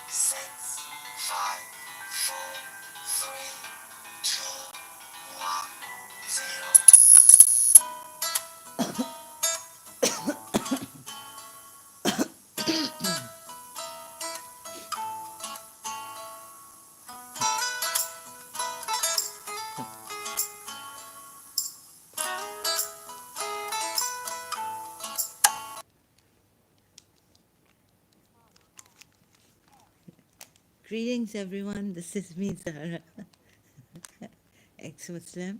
6, 5, 4, 3, 2, 1, 0. Greetings everyone, this is me Zara, ex-Muslim.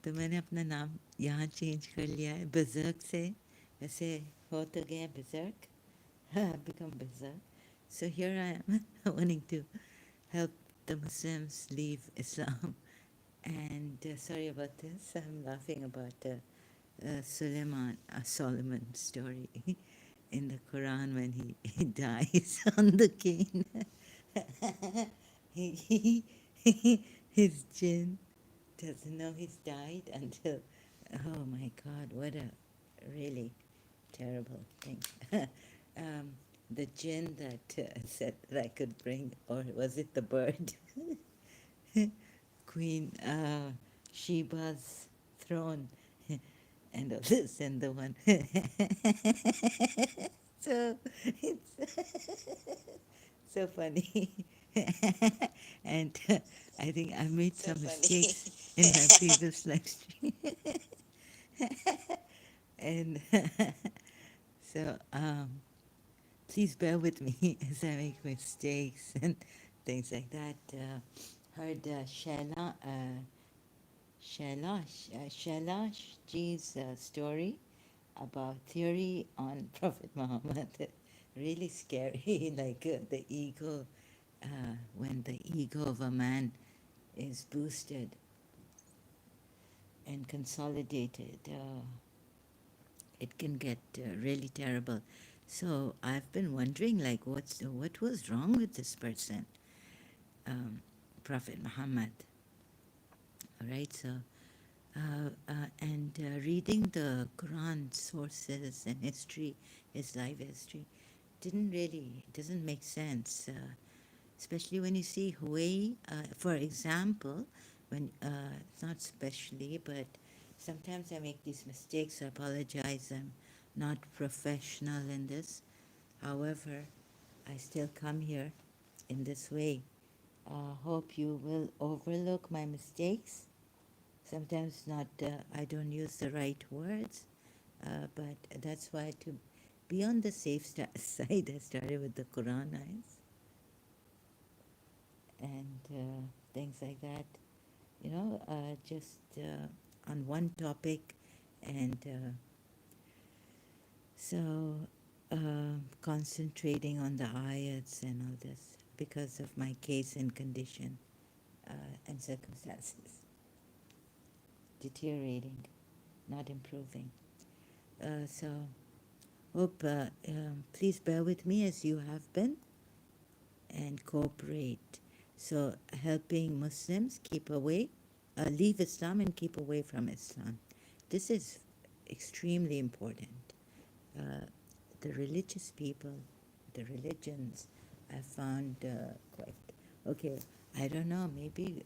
तो मैंने अपना नाम यहाँ चेंज कर लिया है बजर्क से, वैसे हो तो गया बजर्क, I've become berserk. So here I am wanting to help the Muslims leave Islam. And sorry about this, I'm laughing about Solomon story in the Quran when he dies on the cane. His jinn doesn't know he's died until, oh my God, what a really terrible thing. The jinn that said that I could bring, or was it the bird? Queen Sheba's throne and all this and the one. So it's so funny. And I think I made some mistakes in my previous live stream. And so please bear with me as I make mistakes and things like that. Heard Shailash Ji's story about theory on Prophet Muhammad. Really scary, like the ego, when the ego of a man is boosted and consolidated, it can get really terrible. So I've been wondering, like, what was wrong with this person, Prophet Muhammad? All right, so and reading the Quran sources and history, his life history, doesn't make sense. Especially when you see Huawei, for example, when it's not especially, but sometimes I make these mistakes. I apologize. I'm not professional in this. However, I still come here in this way. Hope you will overlook my mistakes. Sometimes not. I don't use the right words, but that's why to be on the safe side, I started with the Quran eyes and things like that. Just on one topic, and so concentrating on the ayats and all this because of my case and condition and circumstances deteriorating, not improving. So hope please bear with me as you have been and cooperate. So helping Muslims keep away, leave Islam and keep away from Islam. This is extremely important. The religious people, the religions, I found quite okay. I don't know. Maybe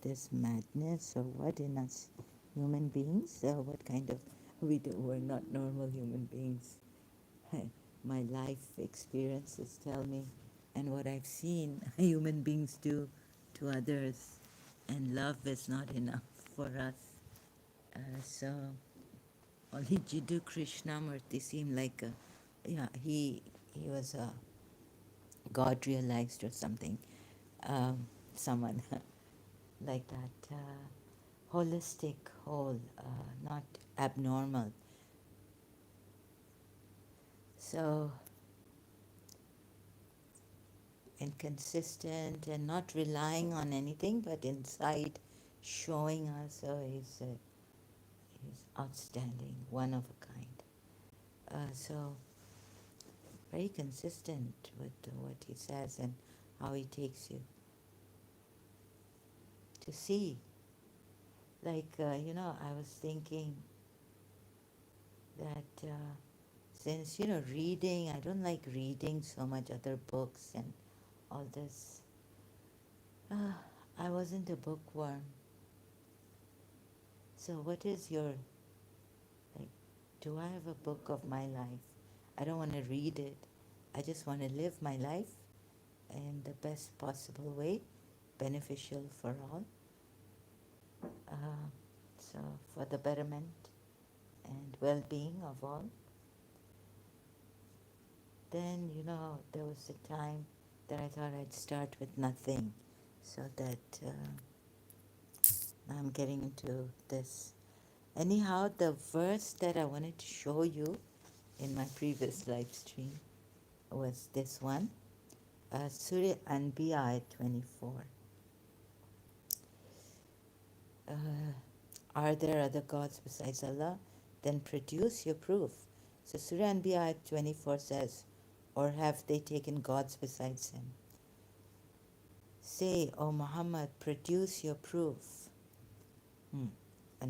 there's madness or what in us human beings. What kind of we're not normal human beings. My life experiences tell me, and what I've seen human beings do to others, and love is not enough for us. So only Jiddu Krishnamurti seemed like he was a God realized or something, someone like that, holistic, whole, not abnormal. So inconsistent and not relying on anything, but inside showing us, he's outstanding, one of a kind. So very consistent with what he says and how he takes you to see. Like, I was thinking that since, reading, I don't like reading so much other books and all this. Uh, I wasn't a bookworm. So what is your, like, do I have a book of my life? I don't want to read it. I just want to live my life in the best possible way, beneficial for all. Uh, so for the betterment and well-being of all. Then, there was a time that I thought I'd start with nothing, so that I'm getting into this. Anyhow, the verse that I wanted to show you in my previous live stream was this one, Surah Anbiya 24. Uh, are there other gods besides Allah? Then produce your proof. So Surah Anbiya 24 says, or have they taken gods besides him? Say, O Muhammad, produce your proof. And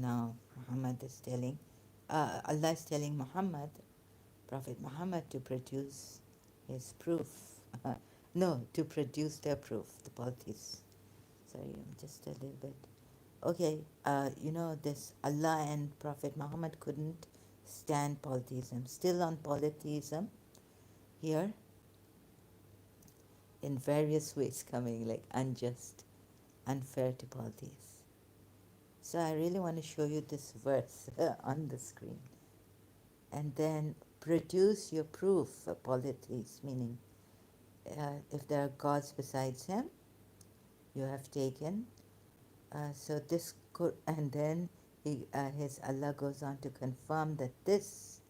now Muhammad is telling, Allah is telling Muhammad, Prophet Muhammad, to produce his proof. No, to produce their proof, the polytheists. Sorry, I'm just a little bit. Okay, this Allah and Prophet Muhammad couldn't stand polytheism. Still on polytheism here, in various ways coming, like unjust, unfair to polytheists. So I really want to show you this verse on the screen. And then produce your proof for polytheists, meaning if there are gods besides him, you have taken. So this could, and then his Allah goes on to confirm that this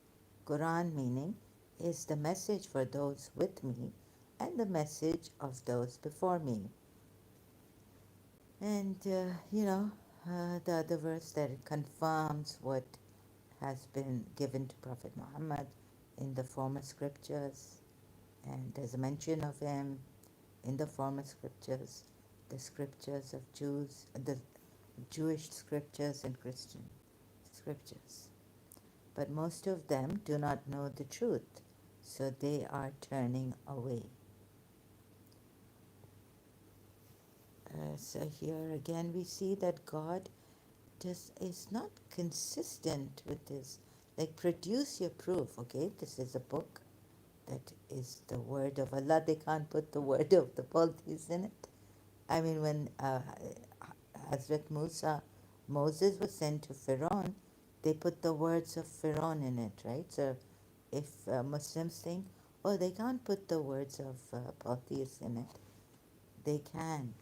Quran meaning is the message for those with me and the message of those before me. And, the other verse that it confirms what has been given to Prophet Muhammad in the former scriptures, and there's a mention of him in the former scriptures, the scriptures of Jews, the Jewish scriptures and Christian scriptures. But most of them do not know the truth, so they are turning away. So here again we see that God is not consistent with this. Like, produce your proof, okay? This is a book that is the word of Allah. They can't put the word of the polytheists in it. I mean, when Hazrat Moses was sent to Pharaoh, they put the words of Pharaoh in it, right? So if Muslims think, oh, they can't put the words of polytheists in it, they can.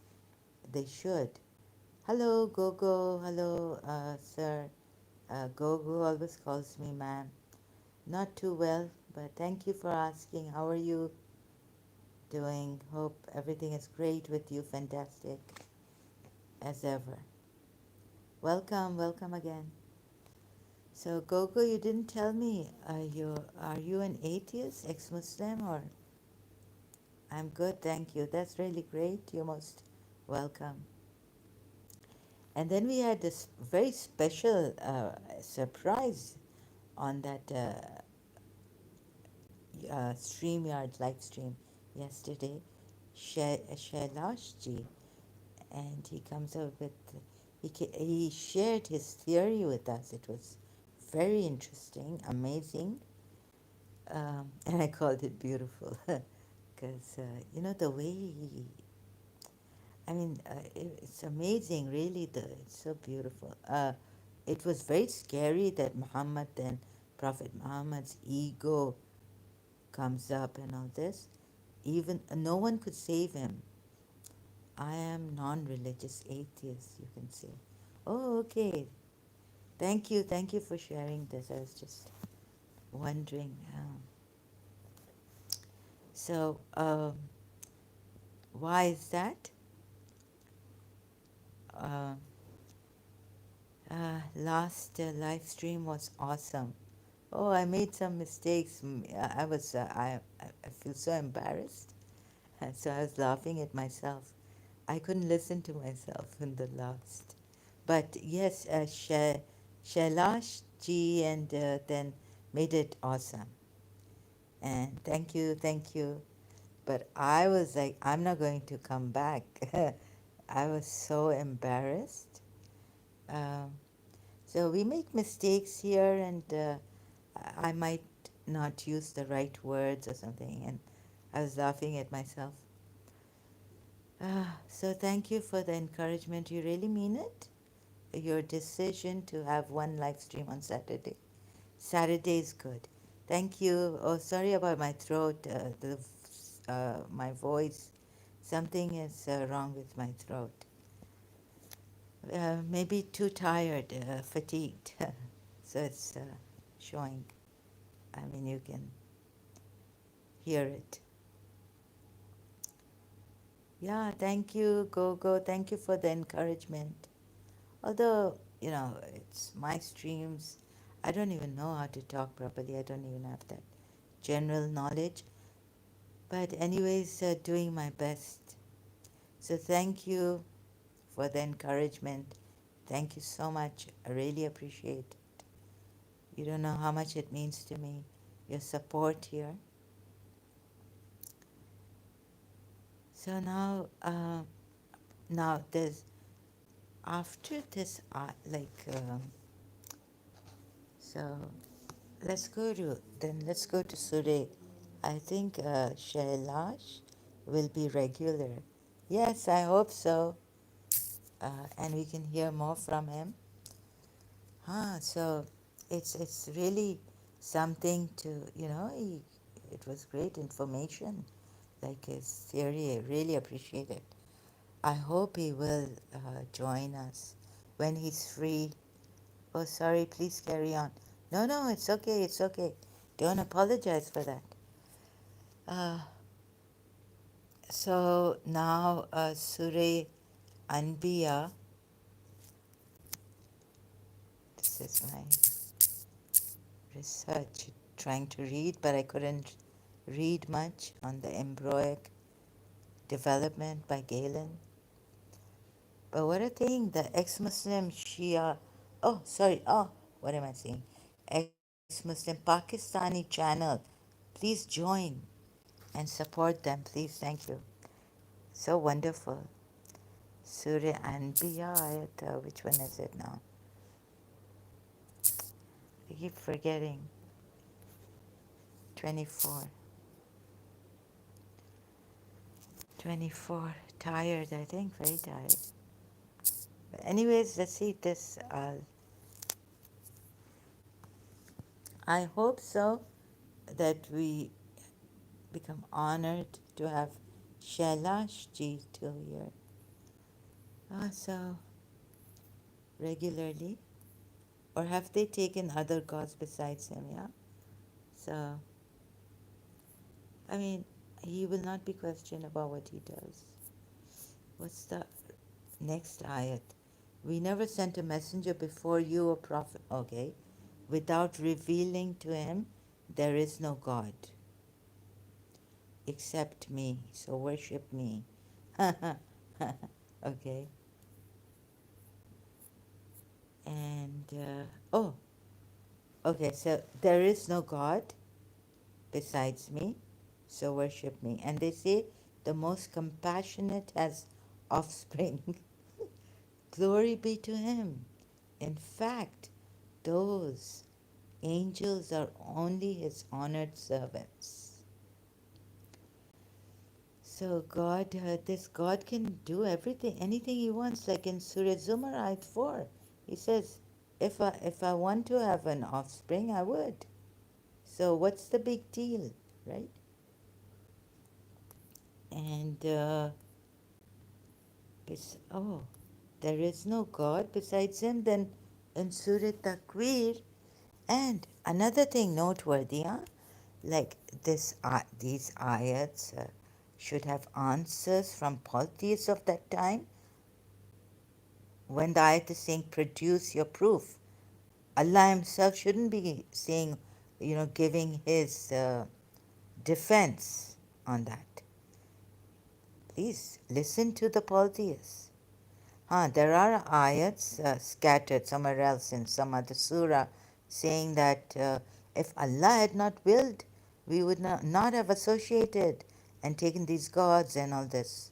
They should. Hello, Gogo. Hello, sir. Gogo always calls me ma'am. Not too well, but thank you for asking. How are you doing? Hope everything is great with you. Fantastic, as ever. Welcome again. So, Gogo, you didn't tell me. Are you an atheist, ex-Muslim, or? I'm good, thank you. That's really great. You're most welcome. And then we had this very special surprise on that StreamYard live stream yesterday, Shailashji, and he comes up with, he shared his theory with us. It was very interesting, amazing, and I called it beautiful because, the way he, I mean, it's amazing, really, it's so beautiful. It was very scary that Muhammad and Prophet Muhammad's ego comes up and all this. Even no one could save him. I am non-religious atheist, you can say. Oh, okay. Thank you for sharing this. I was just wondering. So, why is that? Last live stream was awesome. Oh, I made some mistakes. I feel so embarrassed. So I was laughing at myself. I couldn't listen to myself in the last. But yes, Shailash ji and then made it awesome. And thank you. But I was like, I'm not going to come back. I was so embarrassed. Um, so we make mistakes here, and I might not use the right words or something. And I was laughing at myself. So thank you for the encouragement. You really mean it? Your decision to have one live stream on Saturday. Saturday is good. Thank you. Oh, sorry about my throat, my voice. Something is wrong with my throat. Maybe too tired, fatigued. So it's showing. I mean, you can hear it. Yeah, thank you, Go. Thank you for the encouragement. Although, it's my streams. I don't even know how to talk properly. I don't even have that general knowledge. But anyways, doing my best. So thank you for the encouragement. Thank you so much. I really appreciate it. You don't know how much it means to me, your support here. So now there's after this, so let's go to Surah. I think Shailash will be regular. Yes, I hope so. And we can hear more from him. So it's really something to, it was great information, like his theory. I really appreciate it. I hope he will join us when he's free. Oh, sorry, please carry on. No, it's okay, it's okay. Don't apologize for that. Uh, so now Surah Anbiya, this is my research, trying to read, but I couldn't read much on the embryonic development by Galen. But what a thing, the ex-Muslim Shia, what am I saying? Ex-Muslim Pakistani channel. Please join and support them, please. Thank you. So wonderful. Surah Anbiya, which one is it now? I keep forgetting. 24. 24. Tired, I think, very tired. But anyways, let's see this. I hope so that we become honored to have Shailash Ji too here. So regularly. Or have they taken other gods besides him, yeah? So, I mean, he will not be questioned about what he does. What's the next ayat? We never sent a messenger before you, a prophet. Okay. Without revealing to him, there is no God except me. So worship me. Okay. And, okay. So there is no God besides me. So worship me. And they say the most compassionate has offspring. Glory be to him. In fact, those angels are only his honored servants. So this God can do everything, anything he wants. Like in Surah Zumar, ayat 4, he says, if I want to have an offspring, I would. So what's the big deal, right? And there is no God besides him. Then in Surah Takwir, and another thing noteworthy, like these ayats should have answers from polytheists of that time. When the ayat is saying, produce your proof, Allah himself shouldn't be saying, giving his defense on that. Please listen to the polytheists. There are ayats scattered somewhere else in some other surah saying that if Allah had not willed, we would not have associated and taken these gods and all this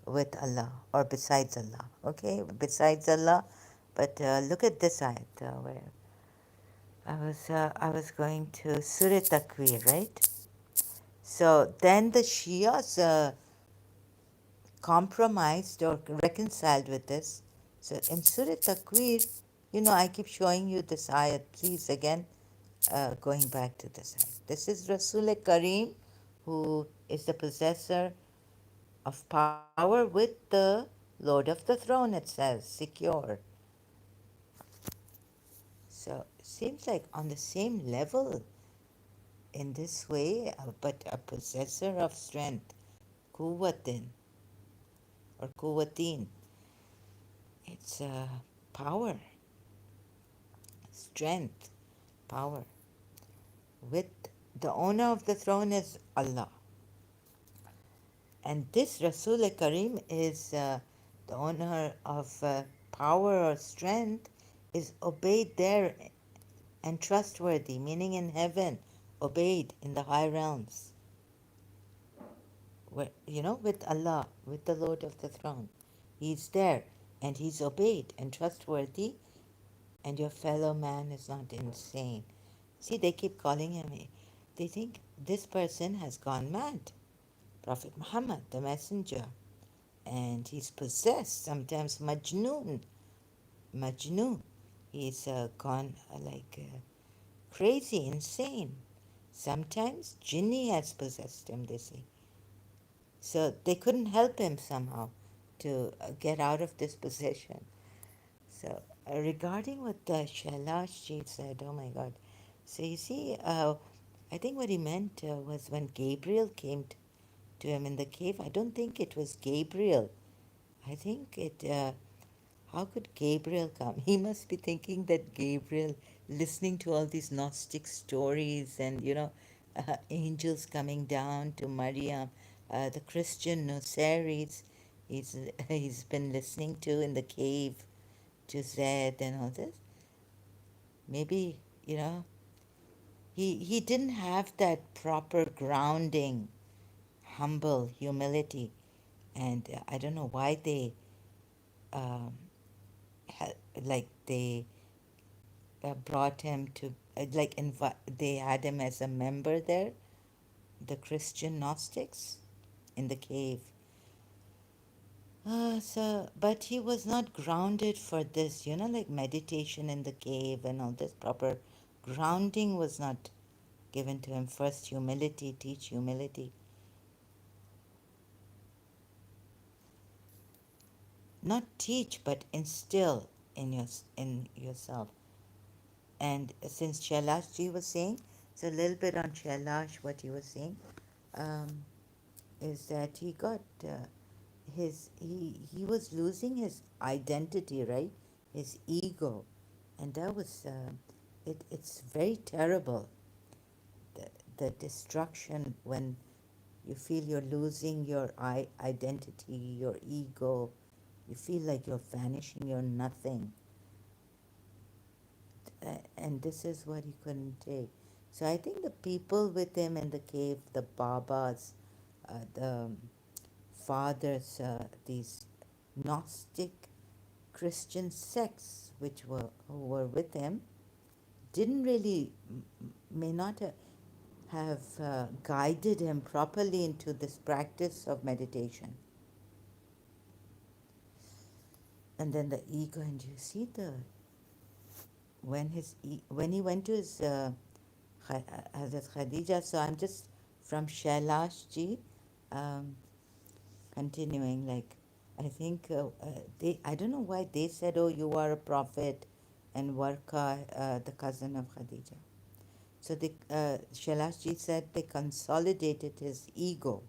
with Allah or besides Allah. Okay, besides Allah. But look at this ayat where I was going to Surah Takwir, right? So then the Shias compromised or reconciled with this. So in Surah Takwir, I keep showing you this ayat. Please again, going back to this ayat. This is Rasul Kareem, who is the possessor of power with the Lord of the Throne, it says, secure. So it seems like on the same level in this way, but a possessor of strength, kuwatin or kuwatin. It's power, strength, power. With the owner of the throne is Allah. And this Rasul Kareem is the owner of power or strength, is obeyed there and trustworthy, meaning in heaven, obeyed in the high realms. With Allah, with the Lord of the throne. He's there and he's obeyed and trustworthy, and your fellow man is not insane. See, they keep calling him, they think this person has gone mad. Prophet Muhammad, the messenger. And he's possessed, sometimes Majnoon. Majnoon. He's gone crazy, insane. Sometimes Jinni has possessed him, they say. So they couldn't help him somehow to get out of this possession. So regarding what Shailash ji said, oh my God. So you see, I think what he meant was when Gabriel came to him in the cave. I don't think it was Gabriel. I think it. How could Gabriel come? He must be thinking that Gabriel, listening to all these Gnostic stories and, angels coming down to Maryam, the Christian Nosaries, he's been listening to in the cave to Zed and all this. Maybe, he didn't have that proper grounding, humble humility. And I don't know why they, um, they brought him to they had him as a member there, the Christian Gnostics in the cave. But he was not grounded for this, like meditation in the cave and all this. Proper grounding was not given to him. First humility, teach humility. Not teach, but instill in yourself. And since Shailash ji was saying, so a little bit on Shailash, what he was saying, um, is that he got he was losing his identity, right? His ego, and that was it's very terrible. The destruction when you feel you're losing your identity, your ego, you feel like you're vanishing, you're nothing. And this is what he couldn't take. So I think the people with him in the cave, the Babas, the fathers, these Gnostic Christian sects who were with him, didn't really, may not have guided him properly into this practice of meditation. And then the ego, and you see when he went to his Hazrat Khadija. So I'm just from Shailash ji, um, continuing. I think I don't know why they said, "Oh, you are a prophet," and Warqa, the cousin of Khadija. So Shailash ji said they consolidated his ego,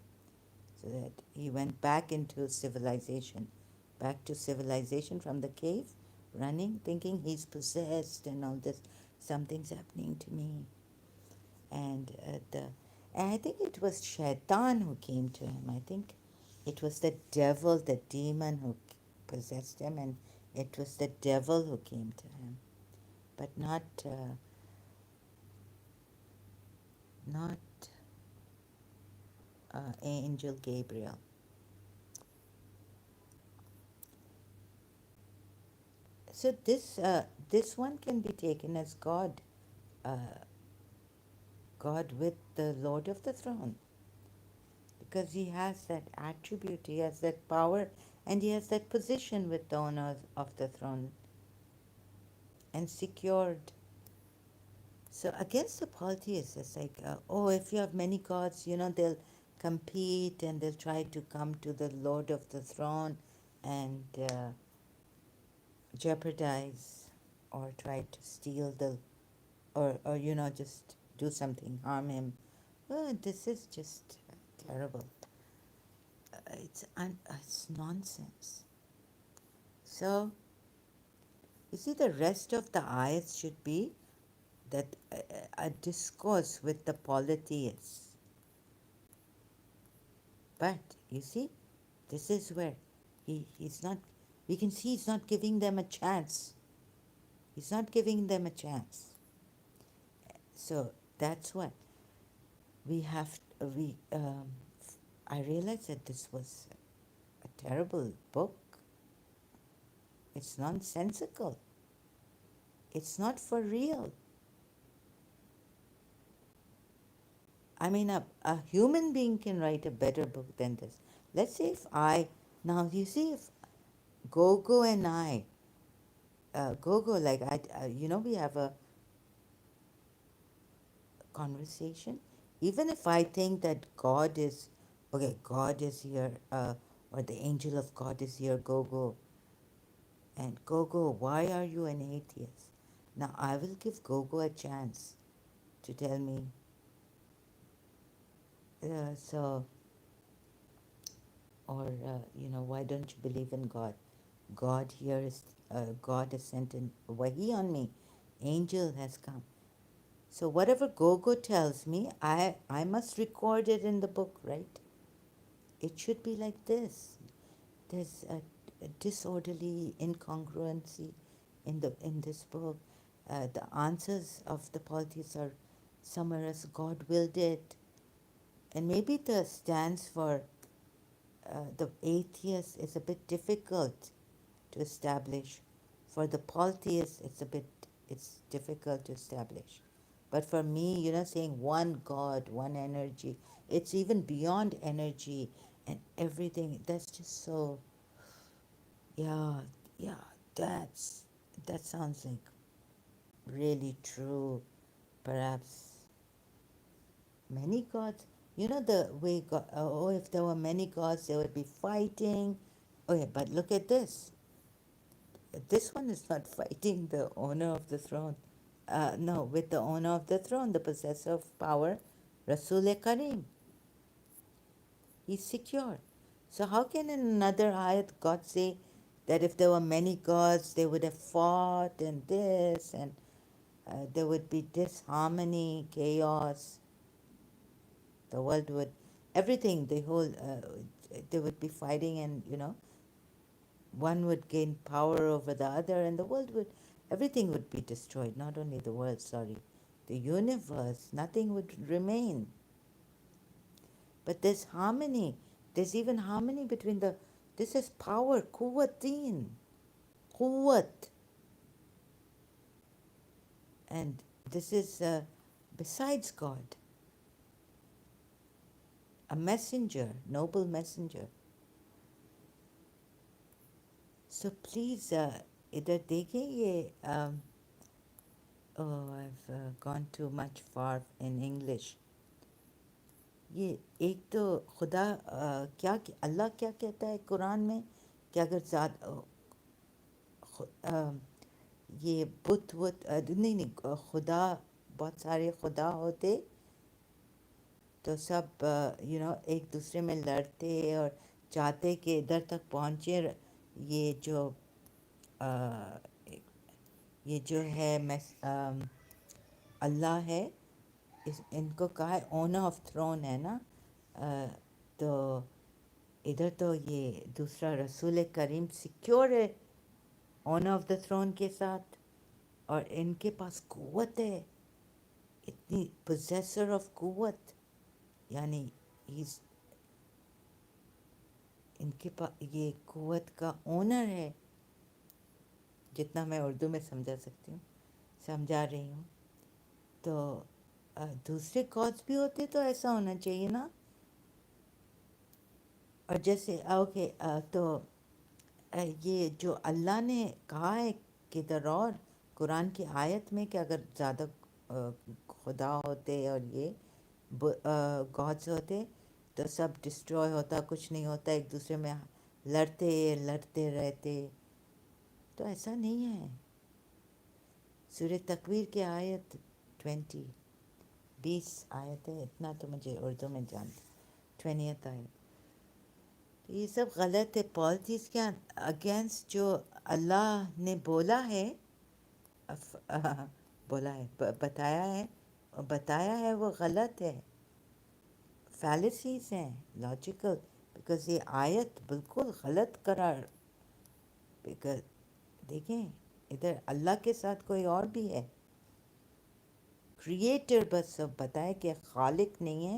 so that he went back into civilization, back to civilization from the cave, running, thinking he's possessed and all this. Something's happening to me. And I think it was Shaitan who came to him. I think it was the devil, the demon who possessed him, and it was the devil who came to him, but not Angel Gabriel. So this one can be taken as God, uh, God with the Lord of the throne, because he has that attribute, he has that power, and he has that position with the owner of the throne and secured. So against the polytheists, it's like, oh, if you have many gods, they'll compete and they'll try to come to the Lord of the throne and jeopardize or try to steal or just do something, harm him. Oh, this is just terrible. It's nonsense. So, you see, the rest of the ayats should be that a discourse with the polytheists. But, you see, this is where he's not, we can see he's not giving them a chance. He's not giving them a chance. So, that's what we have, I realized that this was a terrible book. It's nonsensical. It's not for real. I mean, a human being can write a better book than this. Let's say if now you see, if Gogo and Gogo, like we have a conversation. Even if I think that God is, okay, God is here, or the angel of God is here, Gogo, and Gogo, why are you an atheist? Now I will give Gogo a chance to tell me. So, or why don't you believe in God? God here is, God has sent in Wahi on me. Angel has come. So whatever Gogo tells me, I must record it in the book, right? It should be like this. There's a disorderly incongruency in this book. The answers of the polytheists are somewhere as God willed it. And maybe the stance for the atheist is a bit difficult to establish. For the polytheists, it's difficult to establish. But for me, saying one God, one energy, it's even beyond energy and everything. That's just so, yeah, yeah, that sounds like really true. Perhaps many gods, the way God, oh, if there were many gods, they would be fighting. Okay, but look at this. This one is not fighting the owner of the throne. No, with the owner of the throne, the possessor of power, Rasul Karim. He's secure. So how can in another ayat God say that if there were many gods, they would have fought and this, and there would be disharmony, chaos. The world would, everything, they would be fighting, and one would gain power over the other, and the world would, everything would be destroyed. Not only the world, sorry, the universe, nothing would remain. But there's harmony. There's even harmony between this is power, quwwatin, quwwat. And this is besides God, a messenger, noble messenger. So please, इधर देखिए ये oh, I've gone too much far in English. ये एक तो खुदा क्या अल्लाह क्या कहता है कुरान में कि अगर ये बुत वुत नहीं खुदा बहुत सारे खुदा होते तो सब एक दूसरे में लड़ते और चाहते कि इधर तक पहुँचे अ, ये जो है अल्लाह है इनको कहा है ओनर ऑफ थ्रोन है ना तो इधर तो ये दूसरा रसूल करीम सिक्योर है ओनर ऑफ द थ्रोन के साथ और इनके पास कुव्वत है इतनी पोजेसर ऑफ कुव्वत यानी ان کے پاس یہ قوت کا اونر ہے، جتنا میں اردو میں سمجھا سکتی ہوں سمجھا رہی ہوں. تو دوسرے کاز بھی ہوتے تو ایسا ہونا چاہیے نا. اور جیسے اوکے تو یہ جو اللہ نے کہا ہے کدھر اور قرآن کی آیت میں کہ اگر زیادہ خدا ہوتے اور یہ گاڈز ہوتے تو سب ڈسٹروائے ہوتا، کچھ نہیں ہوتا، ایک دوسرے میں لڑتے رہتے. تو ایسا نہیں ہے. سورہ تکویر کی آیت 20 آیت ہے، اتنا تو مجھے اردو میں جانتا. 20th آیت. تو یہ سب غلط ہے. پالیتھیس کے اگینسٹ جو اللہ نے بولا ہے بتایا ہے وہ غلط ہے. فیلسیز ہیں لاجیکل، بیکاز یہ آیت بالکل غلط قرار. بیکاز دیکھیں ادھر اللہ کے ساتھ کوئی اور بھی ہے، کریٹر. بس سب بتائے کہ خالق نہیں ہے،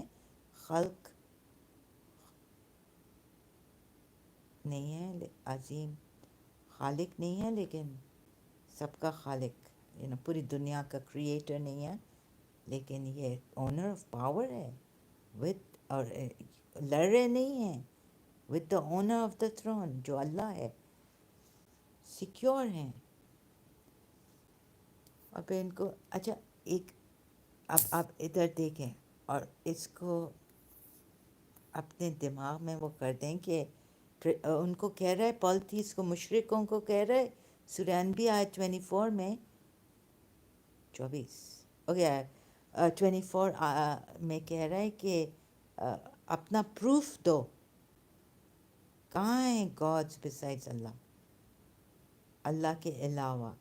خلق نہیں ہے، عظیم خالق نہیں ہے، لیکن سب کا خالق، پوری دنیا کا کریٹر نہیں ہے، لیکن یہ اونر آف پاور ہے. وتھ اور لڑ رہے نہیں ہیں with the owner of the throne جو اللہ ہے، سیکیور ہیں. اور پھر ان کو اچھا ایک اب آپ ادھر دیکھیں اور اس کو اپنے دماغ میں وہ کر دیں کہ ان کو کہہ رہا ہے پالیتھیس کو، مشرکوں کو کہہ رہا ہے سورہ انبیاء 24 میں 24 اوکے 24 میں کہہ رہا ہے کہ اپنا پروف دو، کہاں ہیں گاڈز بسائڈز اللہ، اللہ کے علاوہ.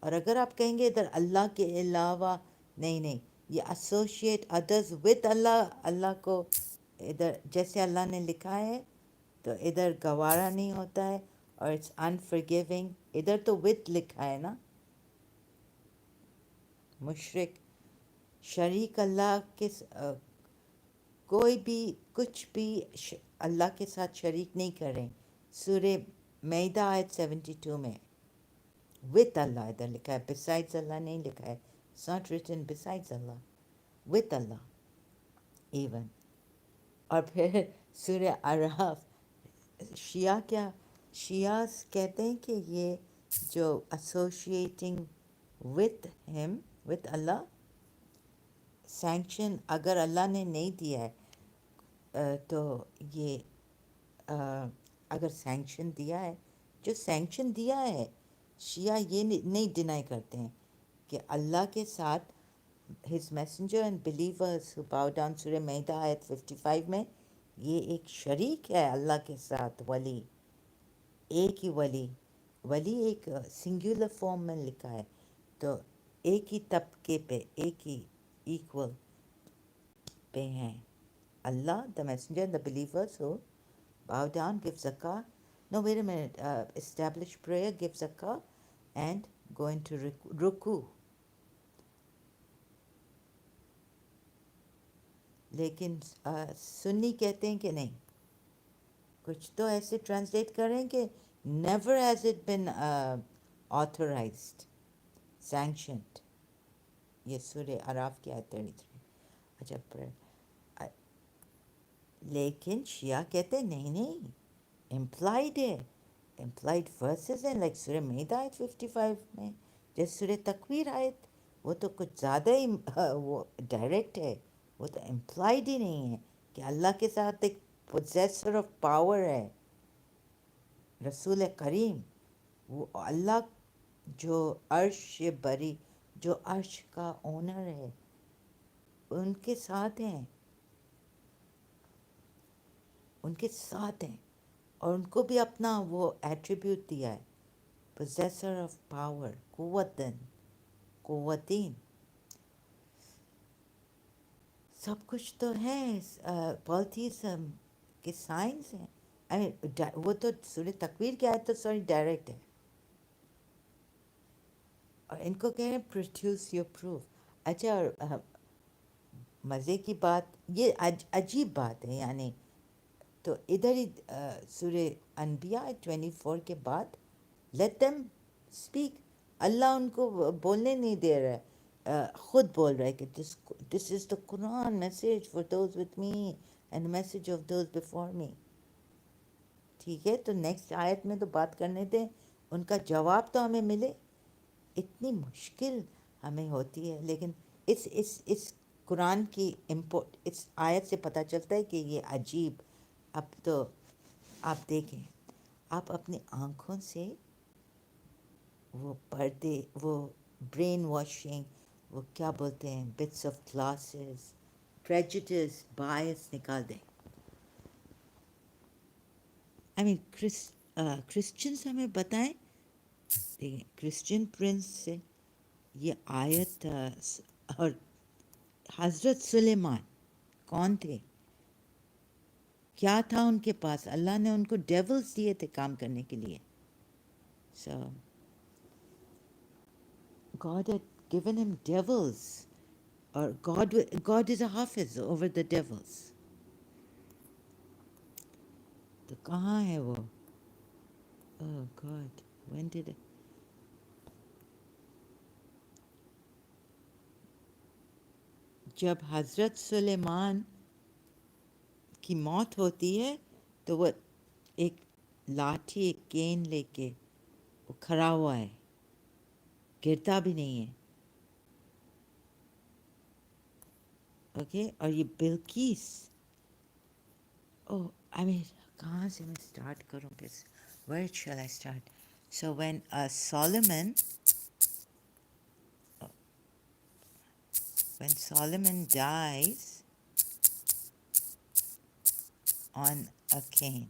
اور اگر آپ کہیں گے ادھر اللہ کے علاوہ نہیں یہ ایسوشیٹ ادرز وتھ اللہ، اللہ کو ادھر جیسے اللہ نے لکھا ہے تو ادھر گوارا نہیں ہوتا ہے، اور اٹس انفرگیونگ. ادھر تو وتھ لکھا ہے نا. مشرک شریک اللہ کے کوئی بھی کچھ بھی اللہ کے ساتھ شریک نہیں کریں. سورہ میدہ آیت 72 میں with اللہ ادھر لکھا ہے، besides اللہ نہیں لکھا ہے. it's not written besides Allah, with Allah even. اور پھر سورہ اعراف شیعہ کیا، شیعہ کہتے ہیں کہ یہ جو associating with him with Allah sanction اگر اللہ نے نہیں دیا ہے تو یہ اگر سینکشن دیا ہے، جو سینکشن دیا ہے شیعہ یہ نہیں ڈینائی کرتے ہیں کہ اللہ کے ساتھ his messenger and believers who bow down سورہ میدہ آیت 55 میں یہ ایک شریک ہے اللہ کے ساتھ. ولی ایک ہی ولی ایک سنگولر فارم میں لکھا ہے، تو ایک ہی طبقے پہ ایک ہی ایکول پہ ہیں اللہ. the messenger and the believers who bow down, give zakah, no wait a minute, establish prayer, give zakah and go into ruku. لیکن سنی کہتے ہیں کہ نہیں، کچھ تو ایسے ٹرانسلیٹ کریں کہ never has it been authorized, sanctioned. یہ سورہ اعراف کی آیت 33. اچھا لیکن شیعہ کہتے ہیں نہیں امپلائڈ ہے، امپلائڈ ورسز ہیں لائک سورہ میدہ آیت 55 میں، جیسے سورہ تکویر آیت وہ تو کچھ زیادہ ہی وہ ڈائریکٹ ہے، وہ تو امپلائڈ ہی نہیں ہے کہ اللہ کے ساتھ ایک پوزیسر آف پاور ہے رسول کریم. وہ اللہ جو عرش بری، جو عرش کا اونر ہے ان کے ساتھ ہیں، ان کے ساتھ ہیں، اور ان کو بھی اپنا وہ ایٹریبیوٹ دیا ہے پوزیسر آف پاور، قوتین سب کچھ تو ہے. پالیتھیزم کے سائنس ہیں. وہ تو سورہ تکویر کی آیت تو سوری ڈائریکٹ ہے، اور ان کو کہہ رہے ہیں پروڈیوس یور پروف. اچھا اور مزے کی بات یہ عجیب بات ہے، یعنی تو ادھر ہی سورہ انبیاء 24 کے بعد لیٹ دیم اسپیک. اللہ ان کو بولنے نہیں دے رہا ہے، خود بول رہا ہے کہ this is the Quran message for those with me and message of those before me. ٹھیک ہے، تو نیکسٹ آیت میں تو بات کرنے دیں، ان کا جواب تو ہمیں ملے. اتنی مشکل ہمیں ہوتی ہے، لیکن اس قرآن کی اس آیت سے پتہ چلتا ہے کہ یہ عجیب. اب تو آپ دیکھیں، آپ اپنی آنکھوں سے وہ پردے، وہ برین واشنگ، وہ کیا بولتے ہیں، بٹس آف گلاسز، پریجوڈس، بائس نکال دیں. آئی مین کرسچنس ہمیں بتائیں، دیکھیں کرسچن پرنس سے یہ آیت اور حضرت سلیمان کون تھے، کیا تھا ان کے پاس؟ اللہ نے ان کو ڈیولز دیے تھے کام کرنے کے لیے. سو God had given him devils, or God is a hafiz over the devils. تو کہاں ہے وہ؟ Oh God, when did it? جب حضرت سلیمان کی موت ہوتی ہے تو وہ ایک لاٹھی، ایک کین لے کے وہ کھڑا ہوا ہے، گرتا بھی نہیں ہے. اوکے، اور یہ بلقیس، او آئی مین کہاں سے میں اسٹارٹ کروں پھر؟ Where shall I start? So when Solomon dies on a cane,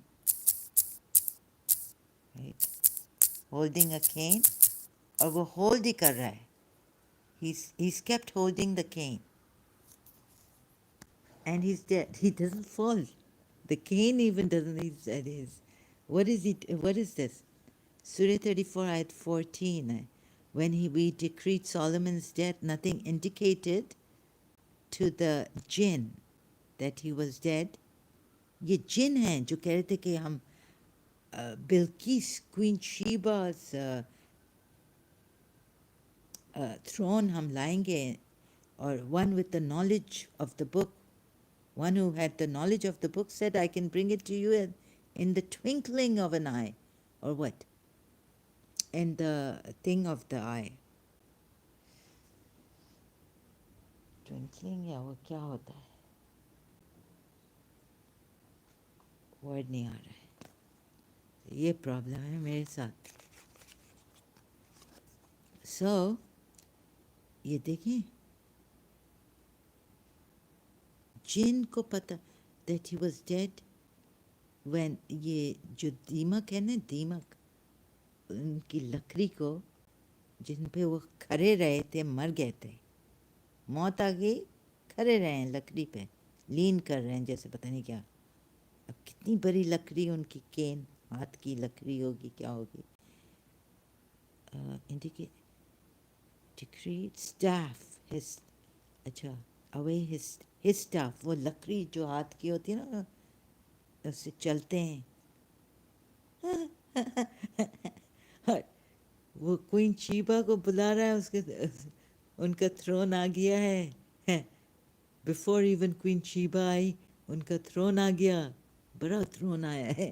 right? Holding a cane, اور وہ ہولڈ ہی کر رہا ہے. He's kept holding the cane. And he's dead. He doesn't fall. The cane even doesn't, he's dead. What is this? Surah 34, ayat 14. When we decreed Solomon's death, nothing indicated to the jinn that he was dead. یہ جن ہیں جو کہہ رہے تھے کہ ہم Bilqis queen شیباز thrown ہم لائیں گے، اور one with the knowledge of the book, one who had the knowledge of the book said, I can bring it to you in the twinkling of an eye, or what? In the thing of the eye. Twinkling یا وہ کیا ہوتا ہے؟ Word نہیں آ رہا ہے. یہ problem ہے میرے ساتھ. یہ دیکھیں، جن کو پتہ that he was dead when یہ جو دیمک ہے نا، دیمک ان کی لکڑی کو جن پہ وہ کھڑے رہے تھے مر گئے تھے، موت آ گئی، کھڑے رہے ہیں لکڑی پہ، لین کر رہے ہیں جیسے پتہ نہیں کیا. اب کتنی بڑی لکڑی ان کی کین، ہاتھ کی لکڑی ہوگی، کیا ہوگی. انڈیکیٹ ڈیکریڈ اسٹاف ہز، اچھا اوے ہز اسٹاف، وہ لکڑی جو ہاتھ کی ہوتی ہے نا، اس سے چلتے ہیں. وہ کوئین شیبا کو بلا رہا ہے، اس کے ان کا تھرون آ گیا ہے. بیفور ایون کوئین شیبا آئی ان کا تھرون آ گیا، بڑا تھرون آیا ہے.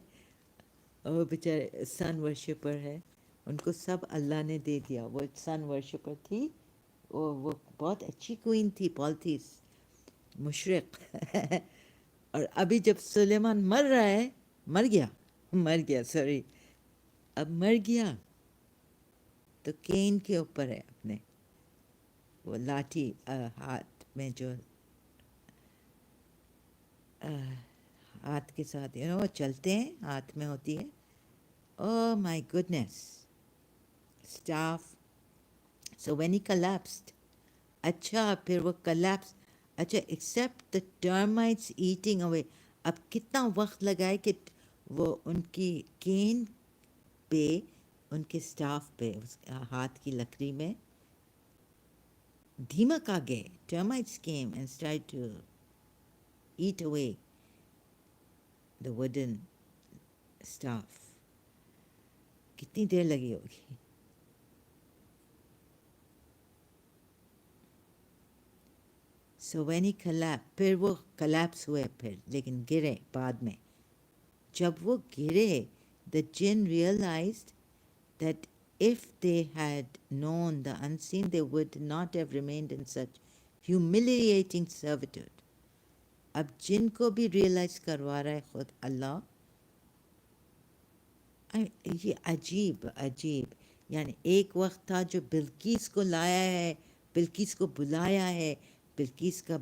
اور وہ بیچارے سن ورشپر ہے، ان کو سب اللہ نے دے دیا. وہ سن ورشپر تھی، وہ بہت اچھی کوئین تھی، پالتھیس، مشرق. اور ابھی جب سلیمان مر گیا سوری، اب مر گیا تو کین کے اوپر ہے اپنے، وہ لاٹھی ہاتھ میں، جو ہاتھ کے ساتھ وہ چلتے ہیں، ہاتھ میں ہوتی ہے. Oh my goodness, staff. So when he collapsed, اچھا پھر وہ کلیپس، اچھا except the termites eating away. اب کتنا وقت لگائے کہ وہ ان کی کین پہ، ان کے اسٹاف پہ، اس ہاتھ کی لکڑی میں دیمک آ گئے. Termites came and start to eat away the wooden staff. کتنی دیر لگی ہوگی. So when he collapsed, پھر وہ collapse ہوئے پھر لیکن گرے بعد میں. جب وہ گرے, the jinn realized that if they had known the unseen, they would not have remained in such humiliating servitude. اب جن کو بھی ریئلائز کروا رہا ہے خود اللہ. یہ عجیب عجیب, یعنی ایک وقت تھا جو بلقیس کو لایا ہے, بلقیس کو بلایا ہے, بلقیس کا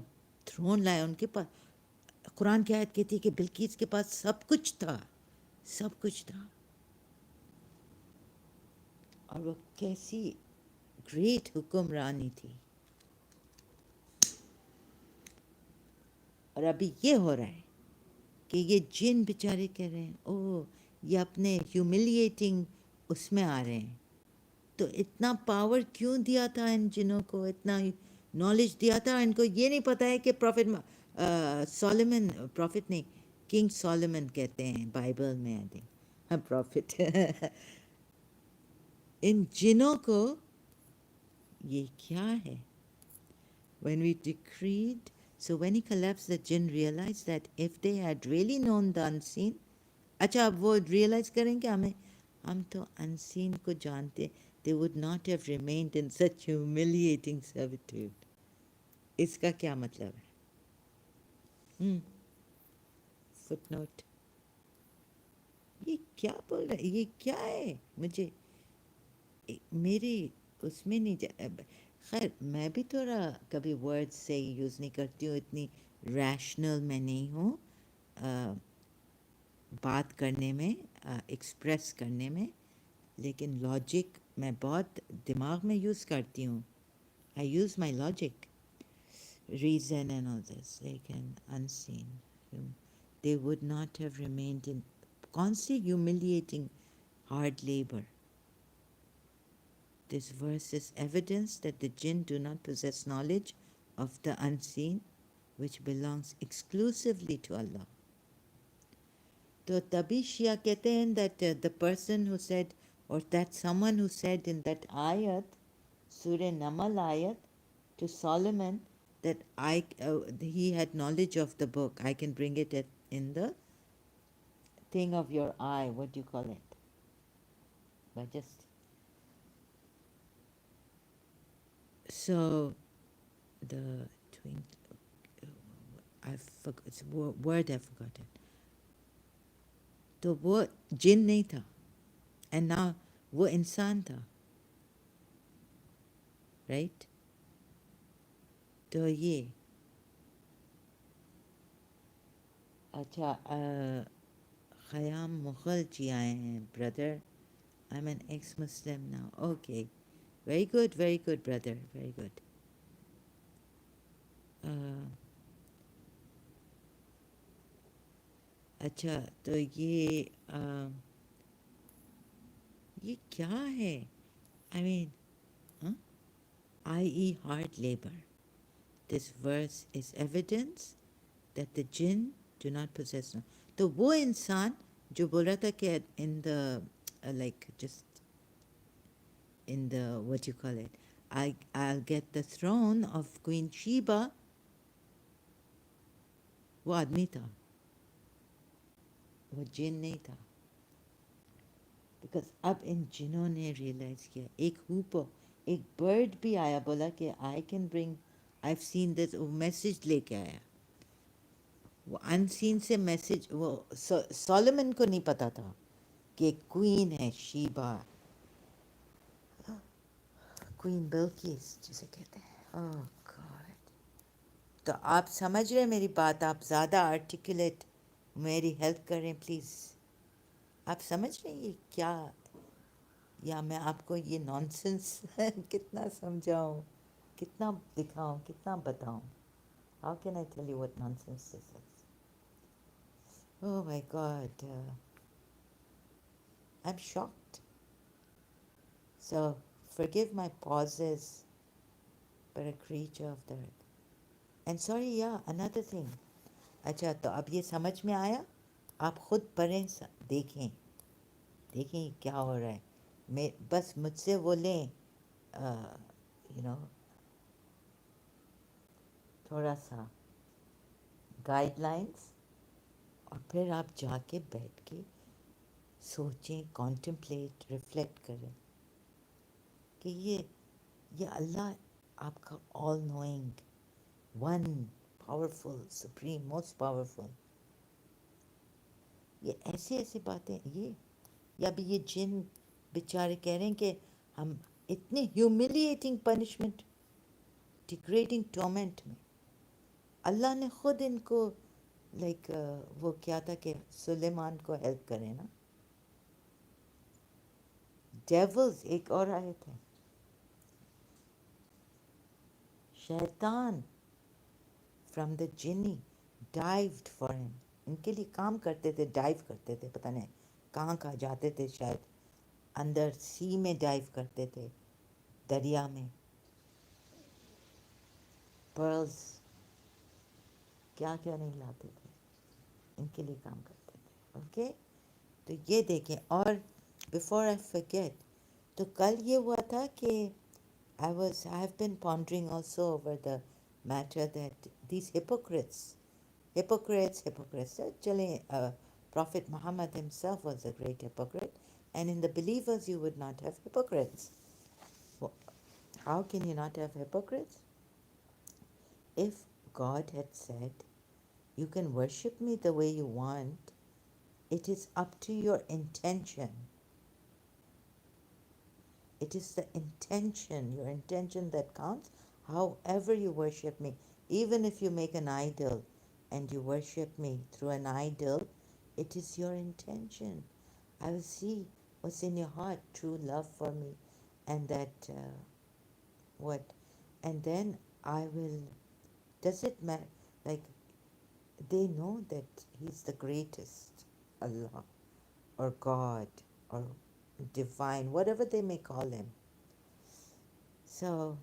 تھرون لایا ان کے پاس. قرآن کی آیت کہتی ہے کہ بلقیس کے پاس سب کچھ تھا, سب کچھ تھا. اور وہ کیسی گریٹ حکمرانی تھی. اور ابھی یہ ہو رہا ہے کہ یہ جن بیچارے کہہ رہے ہیں اوہ یہ اپنے ہیوملیٹنگ اس میں آ رہے ہیں. تو اتنا پاور کیوں دیا تھا ان جنوں کو, اتنا نالج دیا تھا. ان کو یہ نہیں پتہ ہے کہ پروفٹ سولمن, پروفٹ نہیں, کنگ سولمن کہتے ہیں بائبل میں, آئی تھنک پروفٹ. ان جنوں کو یہ کیا ہے. When we decreed, so when he collapsed, the jinn realized that if they had really known the unseen, اچھا اب وہ ریئلائز کریں کہ ہم تو unseen کو جانتے, they would not have remained in such humiliating servitude. اس کا کیا مطلب ہے؟ Footnote. یہ کیا بول رہا ہے, یہ کیا ہے, مجھے میری اس میں نہیں خیر میں بھی تھوڑا کبھی ورڈ سے یوز نہیں کرتی ہوں, اتنی ریشنل میں نہیں ہوں بات کرنے میں, ایکسپریس کرنے میں, لیکن لاجک میں بہت دماغ میں یوز کرتی ہوں. I use my logic, reason and all this, لیکن unseen they would not have remained in کون سی humiliating hard labor. This verse is evidence that the jinn do not possess knowledge of the unseen, which belongs exclusively to Allah. تو تبھی شیعہ کہتے ہیں that the person who said, or that someone who said in that ayat, Surah Namal ayat, to Solomon, that he had knowledge of the book. I can bring it in the thing of your eye. What do you call it? But just so the it's word I've forgotten. تو وہ جن نہیں تھا, and now وہ انسان تھا, right? تو یہ اچھا خیام مغل جی آئے ہیں. Brother, I'm an ex-Muslim now. Okay, very good brother, very good. اچھا تو یہ کیا ہے, I mean i.e. hard labor. This verse is evidence that the jinn do not possess. تو وہ انسان جو بول رہا تھا کہ in the like just in the what you call it, I'll get the throne of Queen Sheba, وہ آدمی تھا, وہ جن نہیں تھا. بیکاز اب ان جنوں نے ریئلائز کیا. ایک ہوپو, ایک برڈ بھی آیا, بولا کہ I can bring, I have seen دس, وہ میسیج لے کے آیا. وہ انسین سے میسیج, وہ سولمن کو نہیں پتا تھا کہ کوئین ہے شیبا, کوئین بلقیس جسے کہتے ہیں. اوہ گاڈ. تو آپ سمجھ رہے میری بات, آپ زیادہ آرٹیکولیٹ میری ہیلپ کریں پلیز. آپ سمجھ رہے ہیں یہ کیا, یا میں آپ کو یہ نانسنس کتنا سمجھاؤں, کتنا دکھاؤں, کتنا بتاؤں. How can I tell you what nonsense this is? Oh my God. I'm shocked. So forgive my pauses, but a creature of the earth. And sorry, yeah, another thing. اچھا تو اب یہ سمجھ میں آیا, آپ خود پڑھیں، دیکھیں دیکھیں کیا ہو رہا ہے. میں بس مجھ سے وہ لیں یو نو تھوڑا سا گائیڈ لائنس، اور پھر آپ جا کے بیٹھ کے سوچیں، کانٹمپلیٹ، ریفلیکٹ کریں کہ یہ اللہ آپ کا all knowing, one, powerful, supreme, most powerful, یہ ایسی ایسی باتیں، یا بھی یہ جن بیچارے کہہ رہے ہیں کہ ہم اتنے ہیوملیٹنگ پنشمنٹ، ڈیگریڈنگ ٹورمنٹ میں اللہ نے خود ان کو وہ کیا تھا کہ سلیمان کو ہیلپ کرے نا. ڈیولز ایک اور آیت ہے، شیطان فرام دا جنی ڈائیوڈ فار ہم، ان کے لیے کام کرتے تھے، ڈائیو کرتے تھے، پتہ نہیں کہاں کہاں جاتے تھے، شاید اندر سی میں ڈائیو کرتے تھے، دریا میں، پرلز کیا کیا نہیں لاتے تھے، ان کے لیے کام کرتے تھے. اوکے، تو یہ دیکھیں. اور بیفور آئی فرگیٹ، تو کل یہ ہوا تھا کہ I have been pondering also over the matter that these hypocrites, چلیں, Prophet Muhammad himself was a great hypocrite, and in the believers you would not have hypocrites. Well, how can you not have hypocrites? If God had said, you can worship me the way you want, it is up to your intention. It is the intention, your intention that counts, however you worship me. Even if you make an idol and you worship me through an idol, it is your intention. I will see what's in your heart, true love for me, and that, what, and then I will, does it matter, like, they know that he's the greatest, Allah, or God, or divine, whatever they may call him. So,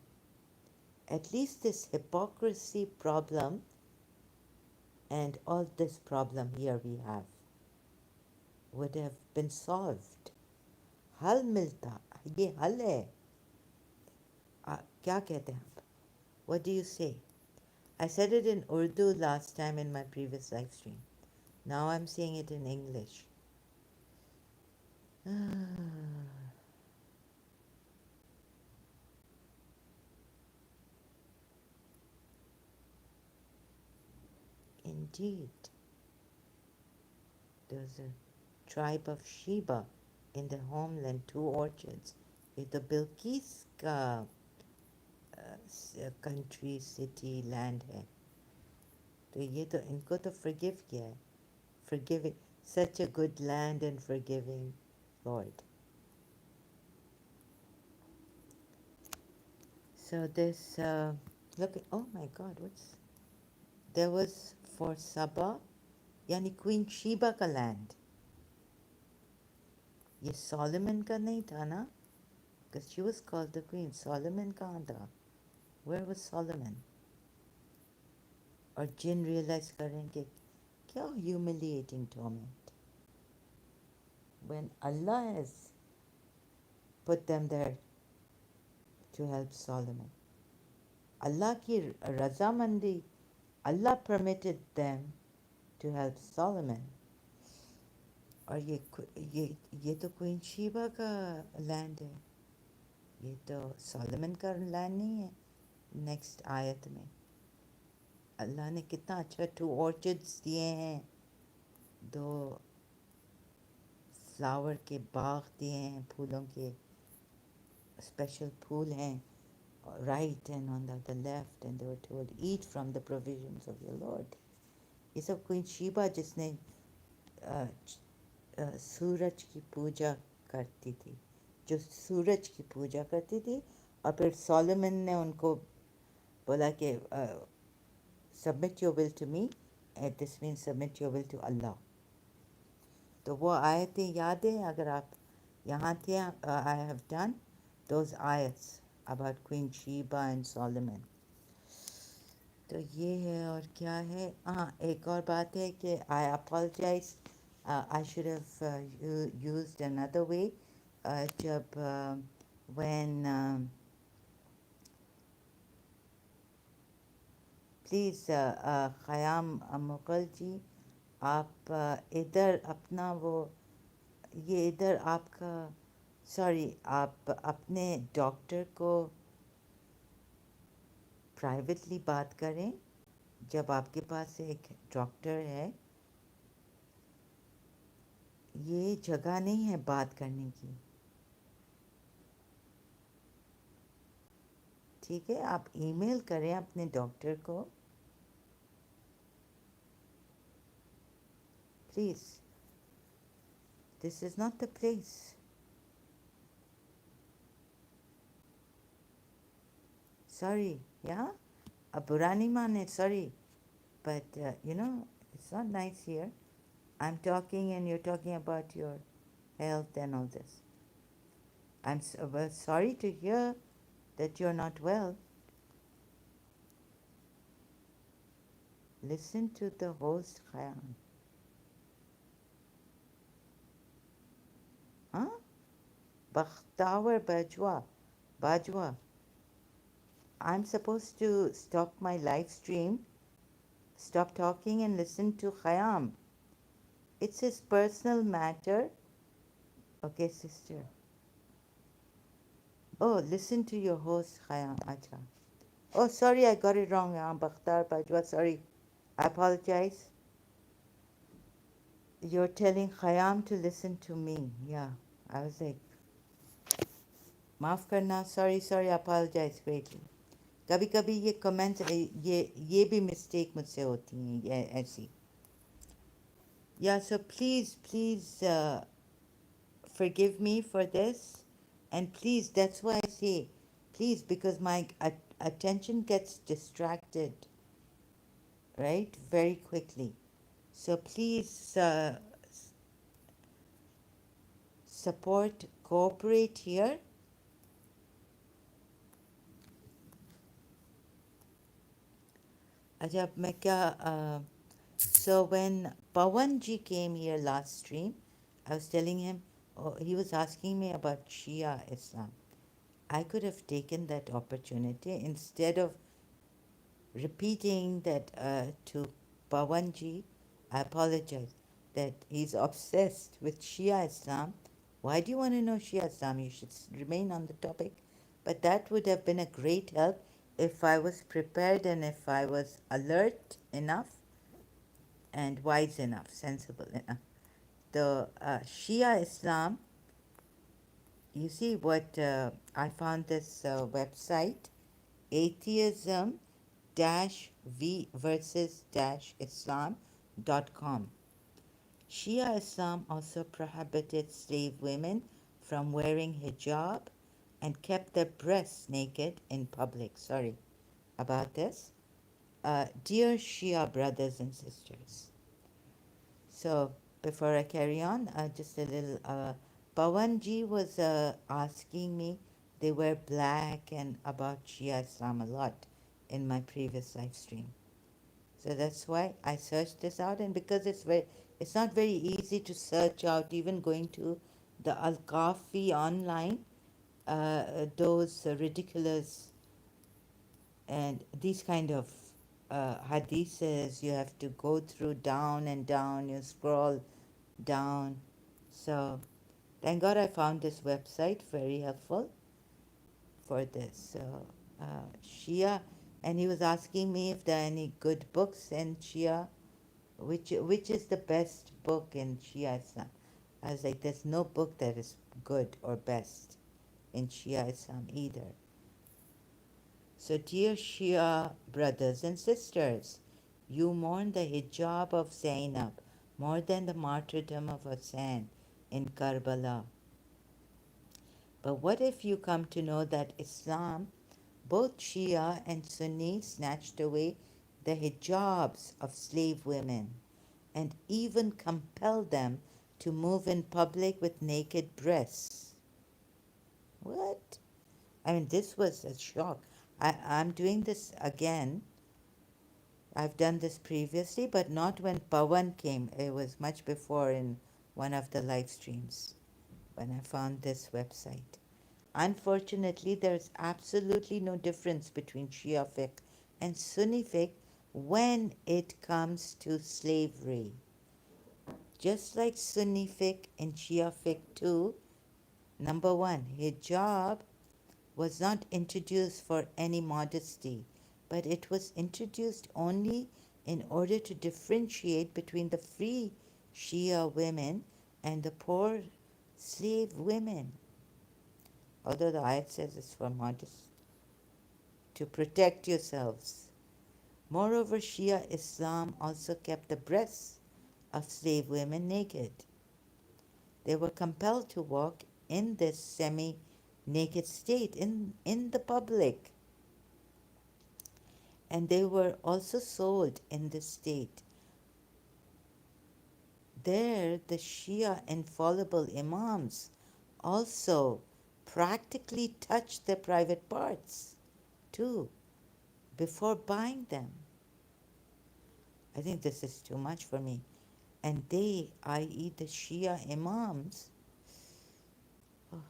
at least this hypocrisy problem and all this problem here we have would have been solved. حل ملتا، یہ حل ہے. کیا کہتے ہیں آپ؟ What do you say? I said it in Urdu last time in my previous live stream. Now I'm saying it in English. Indeed, there's a tribe of Sheba in the homeland, 2 orchards. یہ تو بلقیس کا country, city, land ہے. تو یہ تو ان کو تو forgive کیا ہے. Forgiving, such a good land and forgiving Lord. So this, look, oh my God, there was for Saba, یعنی کوئین شیبا کا لینڈ. یہ سولمن کا نہیں تھا نا, because she was called the queen. Solomon کہاں تھا؟ Where was Solomon? اور جن ریئلائز کریں کہ کیا humiliating torment when Allah has put them there to help Solomon. اللہ کی رضامندی, اللہ permitted them to help Solomon. اور یہ تو کوئین شیبا کا لینڈ ہے, یہ تو سولمن کا لینڈ نہیں ہے. نیکسٹ آیت میں اللہ نے کتنا اچھا 2 orchards دیے ہیں, 2 فلاور کے باغ دیے ہیں, پھولوں کے اسپیشل پھول ہیں, right and on the left, and they were told, eat from the provisions of your Lord. یہ سب کوئین شیبا جس نے سورج کی پوجا کرتی تھی, جو سورج کی پوجا کرتی تھی, اور پھر سولمن نے ان کو بولا کہ submit your will to me, and this means submit your will to Allah. تو وہ آیتیں یاد ہیں اگر آپ یہاں تھے. I have done those ayats about Queen Sheba and Solomon. تو یہ ہے. اور کیا ہے, ہاں ایک اور بات ہے کہ I apologize I should have used another way. जब when प्लीज़ ख़याम मुग़ल जी आप इधर अपना वो ये इधर आपका सॉरी आप अपने डॉक्टर को प्राइवेटली बात करें जब आपके पास एक डॉक्टर है ये जगह नहीं है बात करने की ठीक है आप ईमेल करें अपने डॉक्टर को please this is not the place sorry या अब बुरा नहीं माने sorry but you know it's not nice here I'm talking and you're talking about your health and all this. I'm well, sorry to hear that you're not well. Listen to the host, Khayan. Huh? Bakhtawer Bajwa. Bajwa. I'm supposed to stop my live stream, stop talking and listen to Khayyam. It's his personal matter. Okay, sister. Oh, listen to your host, Khayyam. Acha. Oh, sorry, I got it wrong. Bakhtar Bajwa, sorry. I apologize. You're telling Khayyam to listen to me. Yeah. I was like, माफ़ करना sorry I apologize greatly. कभी कभी ये comments ये भी mistake मुझसे होती हैं ये ऐसी. Yeah, so please forgive me for this and please that's why I say please because my attention gets distracted right very quickly. So please support, cooperate here. अच्छा अब मैं क्या so when Pawan ji came here last stream, I was telling him, oh, he was asking me about Shia Islam. I could have taken that opportunity instead of repeating that to Pawan ji. I apologize that he's obsessed with Shia Islam. Why do you want to know Shia Islam? You should remain on the topic. But that would have been a great help if I was prepared and if I was alert enough and wise enough, sensible enough. The Shia Islam, you see what I found this website, atheism v versus islam.com. Shia Islam also prohibited slave women from wearing hijab and kept their breasts naked in public. Sorry about this. Dear Shia brothers and sisters, so before I carry on, just a little. Pawanji was asking me, they wear black and about Shia Islam a lot in my previous live stream. So that's why I searched this out, and because it's not very easy to search out, even going to the Al-Kafi online, those ridiculous and these kind of hadiths, you have to go through down and down, you scroll down. So thank God I found this website very helpful for this. So Shia, and he was asking me if there are any good books in Shia, which is the best book in Shia Islam. I was like, there's no book that is good or best in Shia Islam either. So dear Shia brothers and sisters, you mourn the hijab of Zainab more than the martyrdom of Hussein in Karbala. But what if you come to know that Islam, both Shia and Sunni, snatched away the hijabs of slave women and even compelled them to move in public with naked breasts? What? I mean, this was a shock. I'm doing this again. I've done this previously, but not when Pawan came. It was much before in one of the live streams when I found this website. Unfortunately, there is absolutely no difference between Shia fiqh and Sunni fiqh when it comes to slavery. Just like Sunni fiqh and Shia fiqh too, number one, hijab was not introduced for any modesty, but it was introduced only in order to differentiate between the free Shia women and the poor slave women. Although the ayat says it's for modesty, to protect yourselves. Moreover, Shia Islam also kept the breasts of slave women naked. They were compelled to walk in this semi-naked state in the public, and they were also sold in this state. There, the Shia infallible imams also practically touched their private parts too before buying them. I think this is too much for me. And they, i.e., the Shia imams, oh,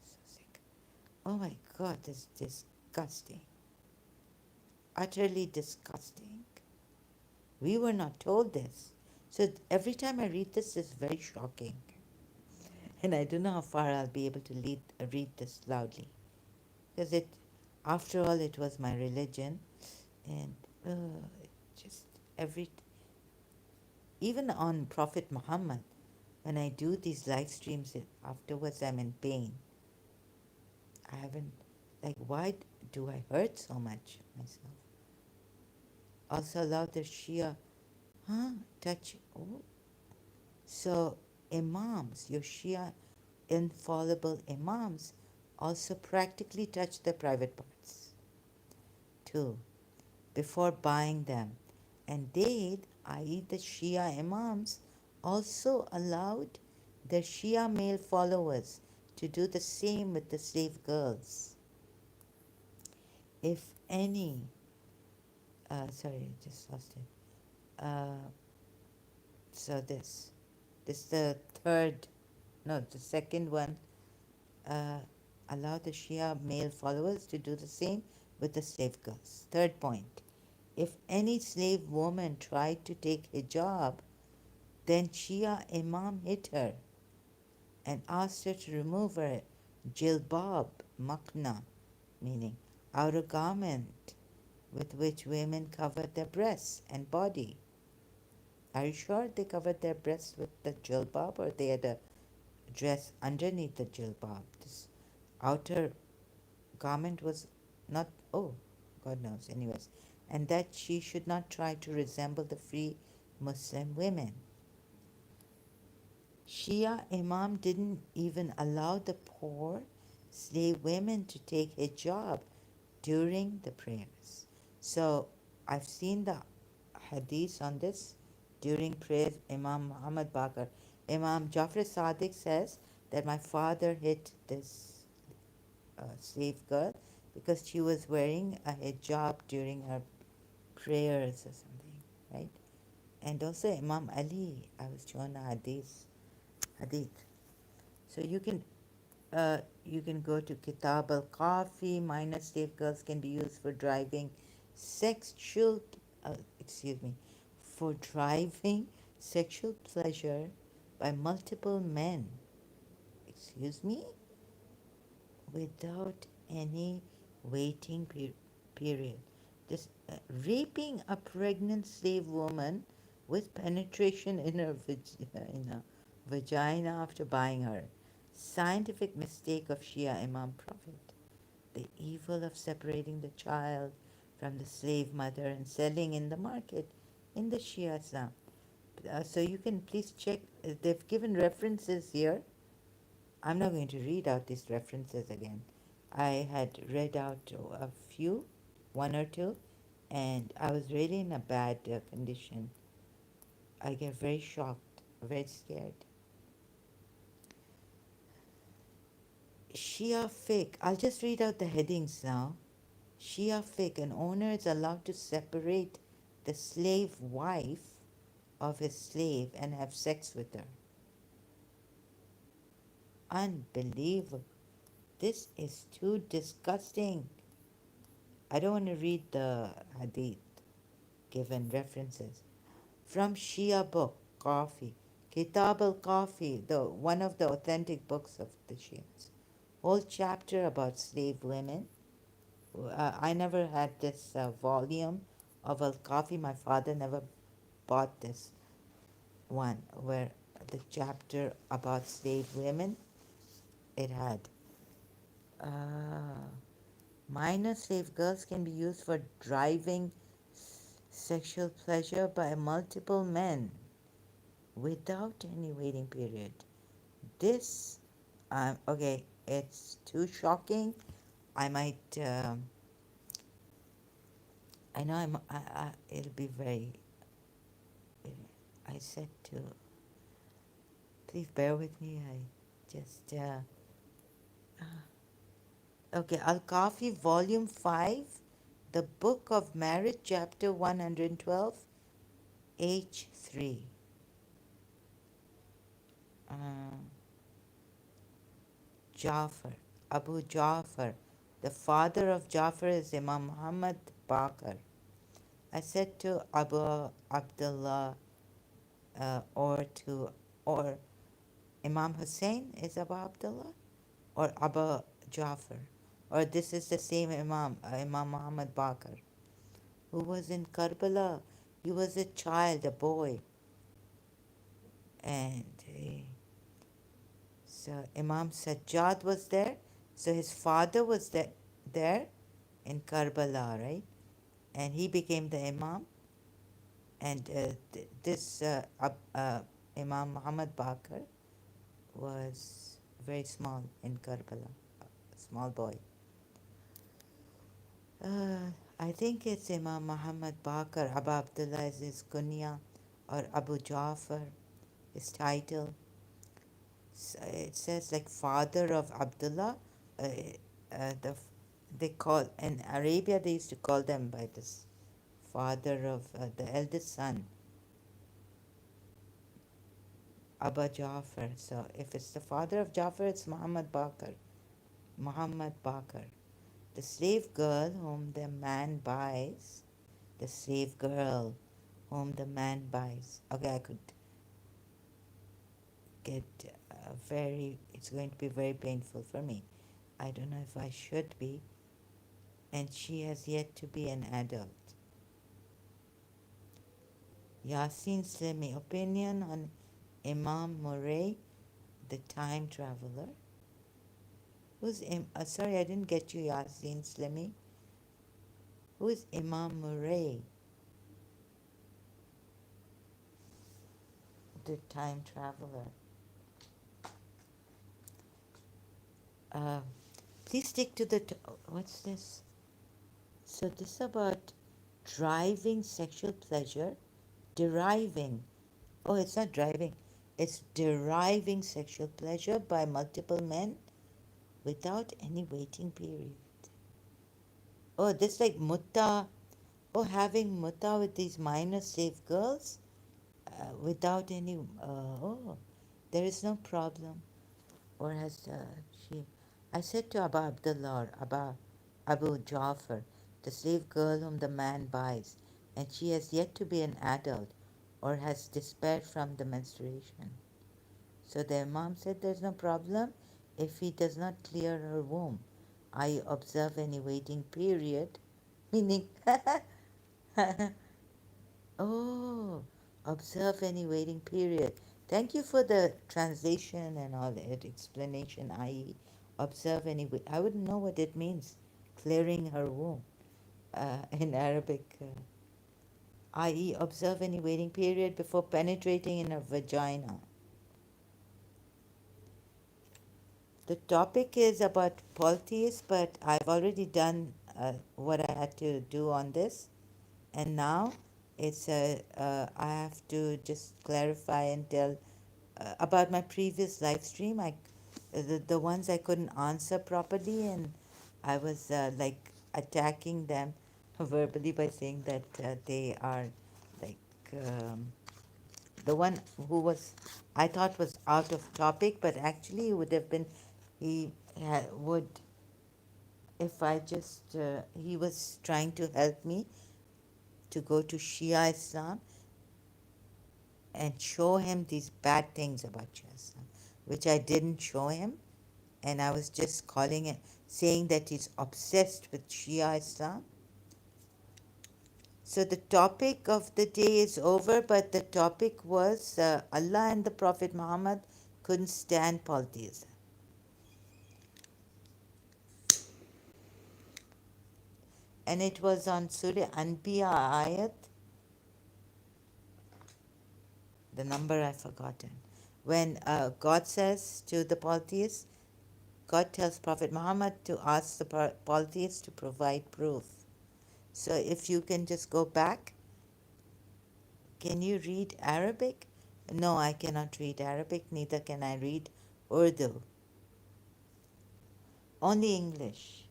so sick. Oh my God, this is disgusting. Utterly disgusting. We were not told this. So every time I read this, it's very shocking. And I don't know how far I'll be able to read this loudly. Because after all, it was my religion. And just every, even on Prophet Muhammad, when I do these live streams, afterwards I'm in pain. I haven't, like, why do I hurt so much myself? Also allow the Shia, touch, oh. So imams, your Shia infallible imams, also practically touch their private parts too before buying them. And they, i.e., the Shia imams, also allowed their Shia male followers to do the same with the slave girls. If any, sorry, I just lost it. So this the third, no, the second one, allow the Shia male followers to do the same with the slave girls. Third point, if any slave woman tried to take hijab, then Shia Imam hit her and asked her to remove her jilbab, makna, meaning outer garment with which women covered their breasts and body. Are you sure they covered their breasts with the jilbab, or they had a dress underneath the jilbab? This outer garment was not, oh, God knows, anyways. And that she should not try to resemble the free Muslim women. Shia Imam didn't even allow the poor slave women to take hijab during the prayers. So I've seen the hadith on this during prayers. Imam Muhammad Baqir, Imam Jafar Sadiq says that my father hit this slave girl because she was wearing a hijab during her prayers or something, right? And also Imam Ali, I was shown a hadith. So you can go to Kitab al-Kafi. Minor slave girls can be used for driving sexual, for driving sexual pleasure by multiple men. Excuse me? Without any waiting period. Just raping a pregnant slave woman with penetration in her vagina after buying her. Scientific mistake of Shia Imam Prophet. The evil of separating the child from the slave mother and selling in the market in the Shia Islam. So you can please check. They've given references here. I'm not going to read out these references again. I had read out a few, one or two, and I was really in a bad condition. I get very shocked, very scared. Shia fiqh, I'll just read out the headings now. Shia fiqh, an owner is allowed to separate the slave wife of his slave and have sex with her. Unbelievable. This is too disgusting. I don't want to read the hadith given references. From Shia book, Coffee. Kitab al-Kafi, one of the authentic books of the Shias. Whole chapter about slave women. I never had this volume of al-Kafi. My father never bought this one where the chapter about slave women, it had minor slave girls can be used for driving sexual pleasure by multiple men without any waiting period. This, okay, it's too shocking. I might, I know it'll be very, I said to, please bear with me, I just, okay, Al-Kafi, Volume 5, the Book of Marriage, Chapter 112, H3. Jafar, Abu Jafar. The father of Jafar is Imam Muhammad Baqir. I said to Abu Abdullah or Imam Hussein is Abu Abdullah or Abu Jafar, or this is the same Imam, Imam Muhammad Baqir, who was in Karbala. He was a child, a boy, and so Imam Sajjad was there. So his father was there in Karbala, right? And he became the Imam. And this Imam Muhammad Baqir was very small in Karbala, a small boy. I think it's Imam Muhammad Baqir. Abu Abdullah is his kunya, or Abu Jafar, his title. It says like father of Abdullah. They call in Arabia, they used to call them by this father of the eldest son, Abu Jafar. So if it's the father of Jafar, it's Muhammad Baqir. Muhammad Baqir. The slave girl whom the man buys, the slave girl whom the man buys. Okay, I could get it's going to be very painful for me. I don't know if I should be. And she has yet to be an adult. Yasin Slimi, opinion on Imam Murray, the time traveler. Who's sorry, I didn't get you, Yasin Slimi. Who is Imam Murray, the time traveler? Please stick to the. What's this? So this is about driving sexual pleasure, deriving. Oh, it's not driving. It's deriving sexual pleasure by multiple men without any waiting period. Oh, this like mutta. Oh, having mutta with these minor slave girls without any. Oh, there is no problem. Or has she? I said to Abu Abdullah, Abu Jafar, the slave girl whom the man buys, and she has yet to be an adult or has despaired from the menstruation. So the Imam said there's no problem if he does not clear her womb. I observe any waiting period, meaning, oh, observe any waiting period. Thank you for the translation and all that explanation, i.e. observe any, I wouldn't know what it means, clearing her womb in Arabic, i.e. observe any waiting period before penetrating in her vagina. The topic is about polytheists, but I've already done what I had to do on this, and now it's I have to just clarify and tell about my previous live stream. The ones I couldn't answer properly, and I was like attacking them. verbally by saying that they are like um, the one who was I thought was out of topic, but actually it would have been he would if I just he was trying to help me to go to Shia Islam and show him these bad things about Shia Islam, which I didn't show him, and I was just calling it, saying that he's obsessed with Shia Islam. So the topic of the day is over, but the topic was Allah and the Prophet Muhammad couldn't stand polytheism. And it was on Surah Anbiya ayat, the number I've forgotten. When God says to the polytheists, God tells Prophet Muhammad to ask the polytheists to provide proof. So if you can just go back, can you read Arabic? No, I cannot read Arabic, neither can I read Urdu. Only English.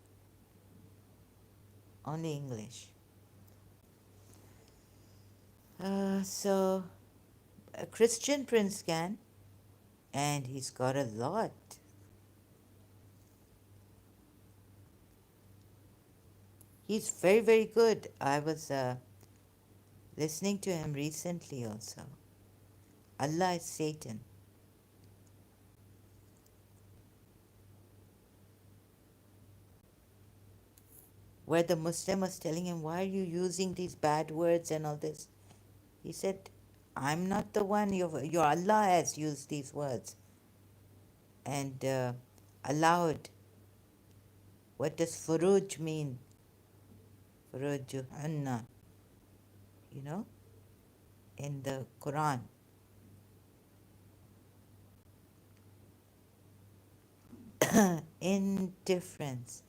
Only English. So a Christian prince can, and he's got a lot. He's very, very good. I was listening to him recently also. Allah is Satan. Where the Muslim was telling him, why are you using these bad words and all this? He said, I'm not the one, your Allah has used these words and allowed. What does furuj mean? Furuj Johanna, you know, in the Quran. Indifference.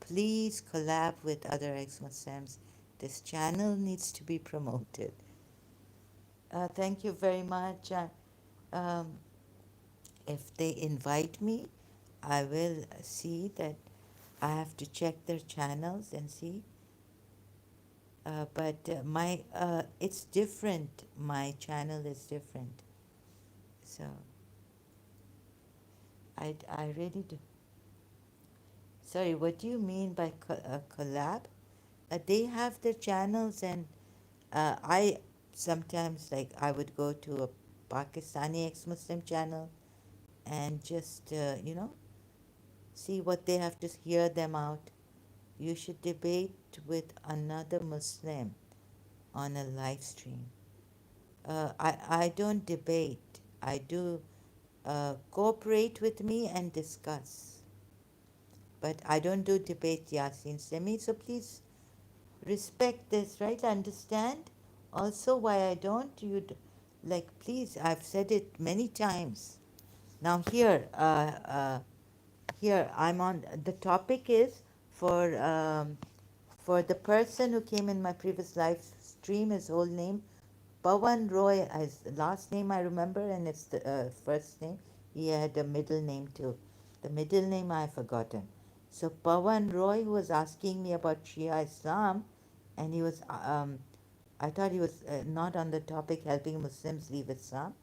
Please collab with other ex-Muslims. This channel needs to be promoted. Thank you very much. Um, if they invite me, I will see that I have to check their channels and see. But my it's different. My channel is different. So I really do. Sorry, what do you mean by collab? They have their channels, and I sometimes like I would go to a Pakistani ex-Muslim channel and just see what they have to hear them out. You should debate with another Muslim on a live stream. I don't debate. I do cooperate with me and discuss. But I don't do debate, Yasin Semi. So please respect this, right? Understand also why I don't. Like, please, I've said it many times. Now here I'm on. The topic is for the person who came in my previous live stream. His whole name Pawan Roy. His last name I remember, and it's the first name. He had a middle name too. The middle name I've forgotten. So Pawan Roy was asking me about Shia Islam, and he was I thought he was not on the topic helping Muslims leave Islam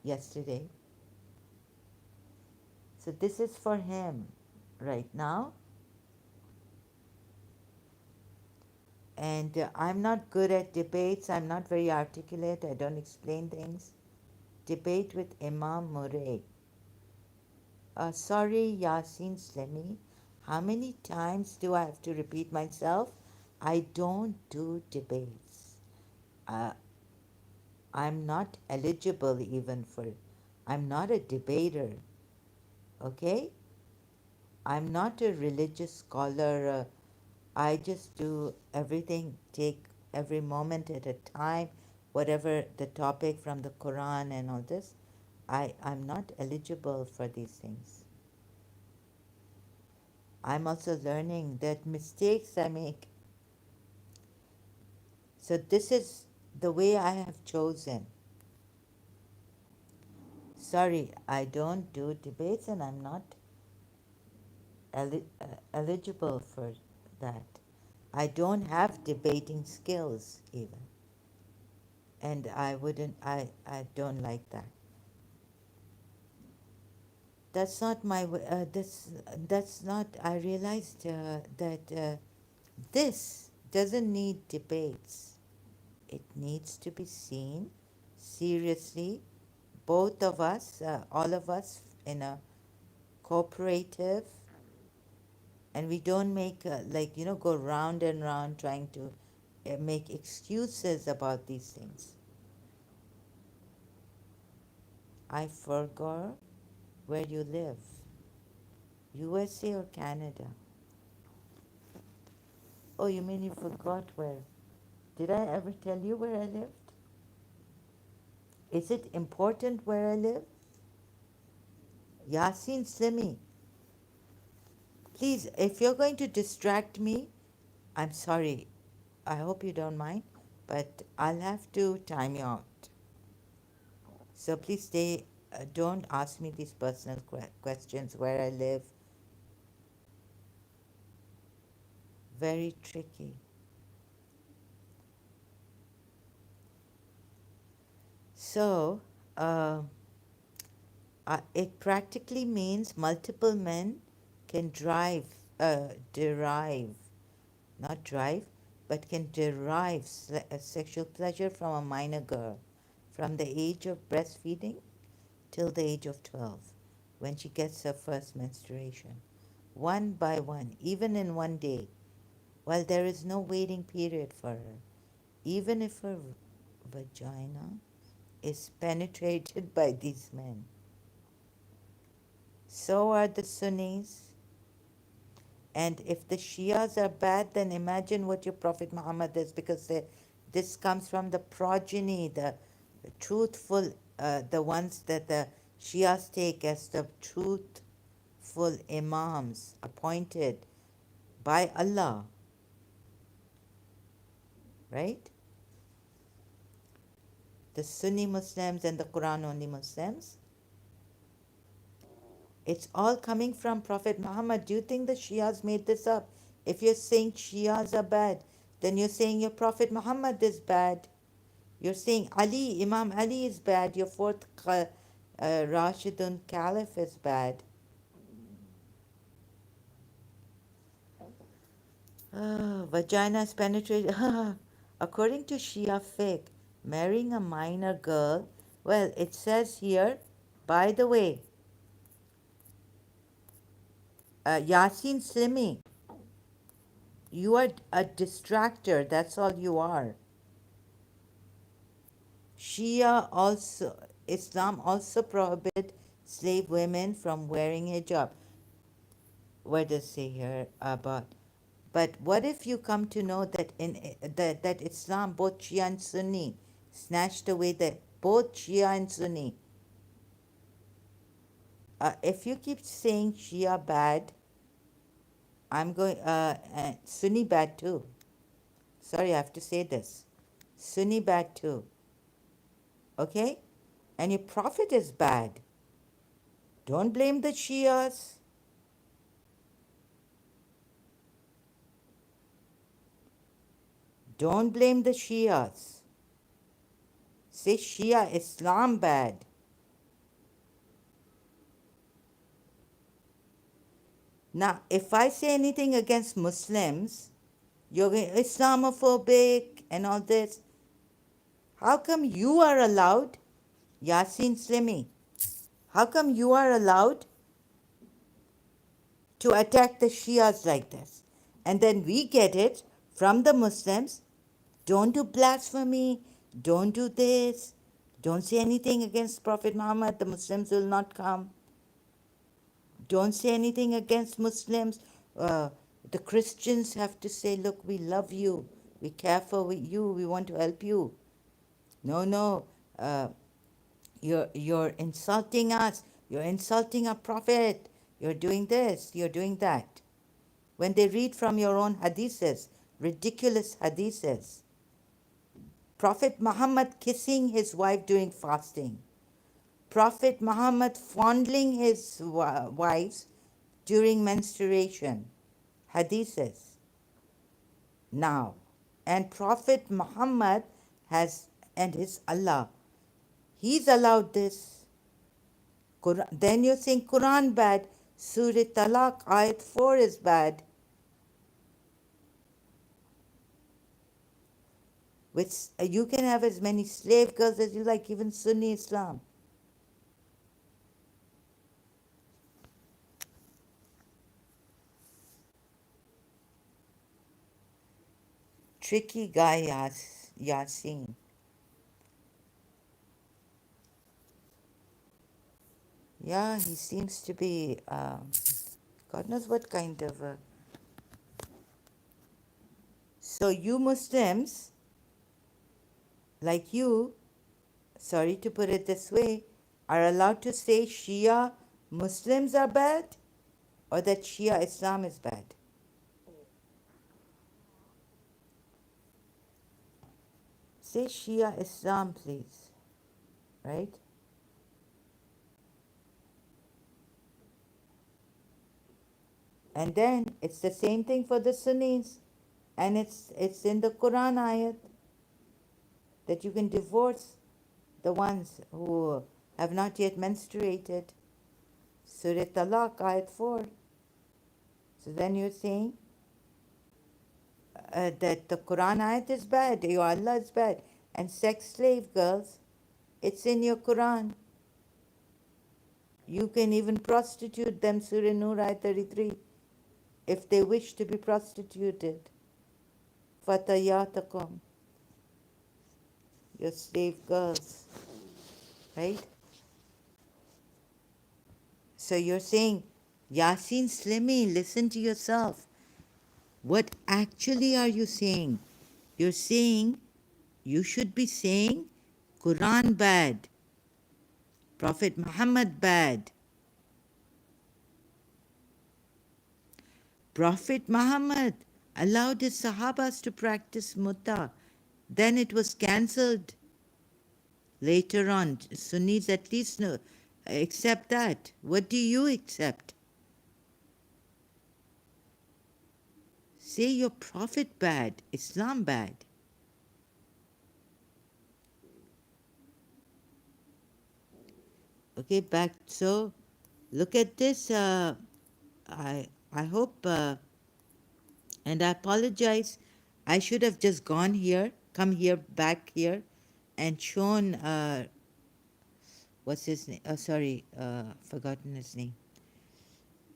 yesterday. So this is for him right now. And I'm not good at debates. I'm not very articulate. I don't explain things. Debate with Imam Murray. Sorry, Yasin Slemi. How many times do I have to repeat myself? I don't do debates. Uh, I'm not eligible even for it. I'm not a debater. Okay? I'm not a religious scholar. I just do everything, take every moment at a time, whatever the topic from the Quran and all this. I'm not eligible for these things. I'm also learning that mistakes I make. So this is the way I have chosen. Sorry, I don't do debates and I'm not eligible for that. I don't have debating skills even. And I don't like that. That's not my, that's not, I realized that this doesn't need debates. It needs to be seen seriously, both of us, all of us in a cooperative, and we don't make, go round and round trying to make excuses about these things. I forgot where you live, USA or Canada? Oh, you mean you forgot where? Did I ever tell you where I lived? Is it important where I live? Yasin Slimi, please, if you're going to distract me, I'm sorry. I hope you don't mind, but I'll have to time you out. So please stay, don't ask me these personal questions where I live. Very tricky. So, uh, it practically means multiple men can derive, not drive, but can derive sexual pleasure from a minor girl from the age of breastfeeding till the age of 12, when she gets her first menstruation, one by one, even in one day, while there is no waiting period for her, even if her vagina is penetrated by these men. So are the Sunnis. And if the Shias are bad, then imagine what your Prophet Muhammad is, because this comes from the progeny, the truthful, the ones that the Shias take as the truthful Imams appointed by Allah, right? The Sunni Muslims and the Quran only Muslims. It's all coming from Prophet Muhammad. Do you think the Shias made this up? If you're saying Shias are bad, then you're saying your Prophet Muhammad is bad. You're saying Imam Ali is bad. Your fourth Rashidun Caliph is bad. Vagina is penetrated. According to Shia fiqh, marrying a minor girl, well, it says here, by the way, Yasin Slimi, you are a distractor. That's all you are. Shia also, Islam also prohibit slave women from wearing hijab. What does it say here about? But what if you come to know that that Islam, both Shia and Sunni, snatched away the both Shia and Sunni. If you keep saying Shia bad, I'm going Sunni bad too. Sorry, I have to say this. Sunni bad too. Okay? And your prophet is bad. Don't blame the Shias. Don't blame the Shias. Say Shia Islam bad. Now, if I say anything against Muslims, you're Islamophobic and all this. How come you are allowed, Yasin Slimi? How come you are allowed to attack the Shias like this? And then we get it from the Muslims. Don't do blasphemy. Don't do this. Don't say anything against Prophet Muhammad. The Muslims will not come. Don't say anything against Muslims. The Christians have to say, look, we love you. We care for you. We want to help you. No. Uh, you're insulting us. You're insulting our prophet. You're doing this. You're doing that. When they read from your own hadiths, ridiculous hadiths. Prophet Muhammad kissing his wife during fasting. Prophet Muhammad fondling his wives during menstruation. Hadiths. now. And Prophet Muhammad has, and his Allah, he's allowed this. Then you're saying Quran bad. Surah Talaq, Ayat 4 is bad. Which you can have as many slave girls as you like, even Sunni Islam. Tricky guy Yasin. Yeah, he seems to be, God knows what kind of a. So you Muslims, like you, sorry to put it this way, are allowed to say Shia Muslims are bad or that Shia Islam is bad. Say Shia Islam, please. Right? And then it's the same thing for the Sunnis. And it's in the Quran ayat that you can divorce the ones who have not yet menstruated. Surah Talaq, ayat 4. So then you're saying that the Quran ayat is bad, your Allah is bad. And sex slave girls, it's in your Quran. You can even prostitute them, Surah Nur ayat 33, if they wish to be prostituted. Fatayatakum, your slave girls, right? So you're saying, Yasin Slimi, listen to yourself. What actually are you saying? You're saying you should be saying Quran bad, Prophet Muhammad bad. Prophet Muhammad allowed his Sahabas to practice mutta. Then it was cancelled. Later on, Sunnis at least know, accept that. What do you accept? Say your Prophet bad, Islam bad. Okay, back. So, look at this. I hope, and I apologize. I should have just gone here, come here, back here, and shown. What's his name? Sorry, forgotten his name.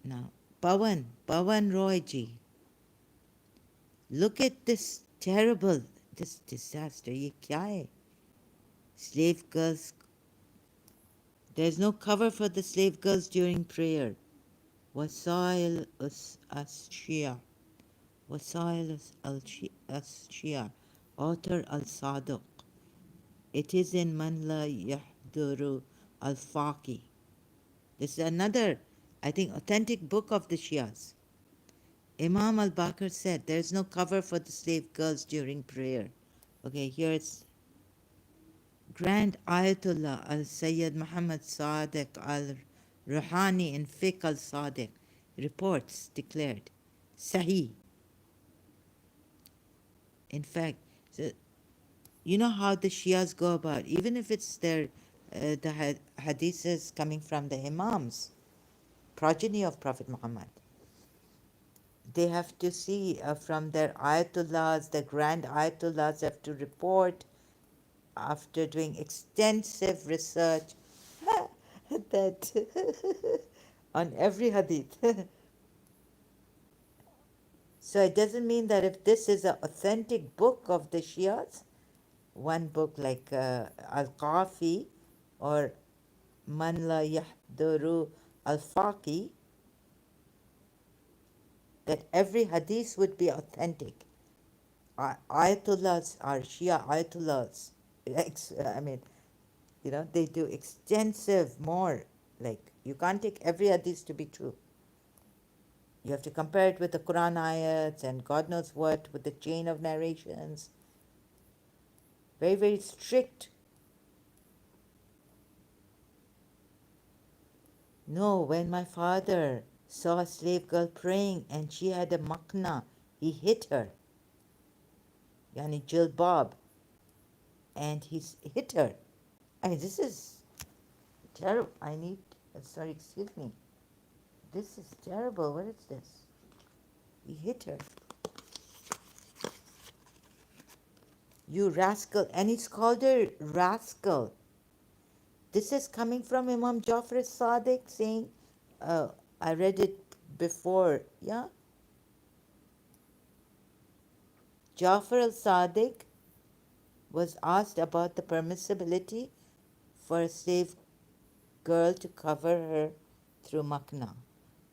Now, Pawan Roy ji. Look at this terrible, this disaster. ये क्या है? Slave girls. There's no cover for the slave girls during prayer. Wasail As-Shia. Wasail As-Shia. Author Al-Sadiq. It is in Man La Yahduru Al-Faqi. This is another, I think, authentic book of the Shias. Imam al-Bakr said there is no cover for the slave girls during prayer. Okay, here it's Grand Ayatollah al-Sayyid Muhammad Sadiq al-Ruhani in Fiqh al-Sadiq reports declared Sahih. In fact, so you know how the Shias go about, even if it's their the hadiths coming from the Imams, progeny of Prophet Muhammad. They have to see from their ayatollahs, the grand ayatollahs have to report after doing extensive research that on every hadith. So it doesn't mean that if this is an authentic book of the Shias, one book like Al-Qafi or Man La Yahduru Al-Faqi, that every hadith would be authentic. Ayatollahs are Shia Ayatollahs. I mean, you know, they do extensive more. Like, you can't take every hadith to be true. You have to compare it with the Quran ayats and God knows what, with the chain of narrations. Very, very strict. No, when my father saw a slave girl praying and she had a makna, he hit her. yani jilbab, and he's hit her. I mean, this is terrible. Sorry, excuse me. This is terrible. What is this? He hit her. You rascal. And he's called her rascal. This is coming from Imam Jafar Sadiq saying, I read it before, yeah? Jafar al-Sadiq was asked about the permissibility for a slave girl to cover her through makna,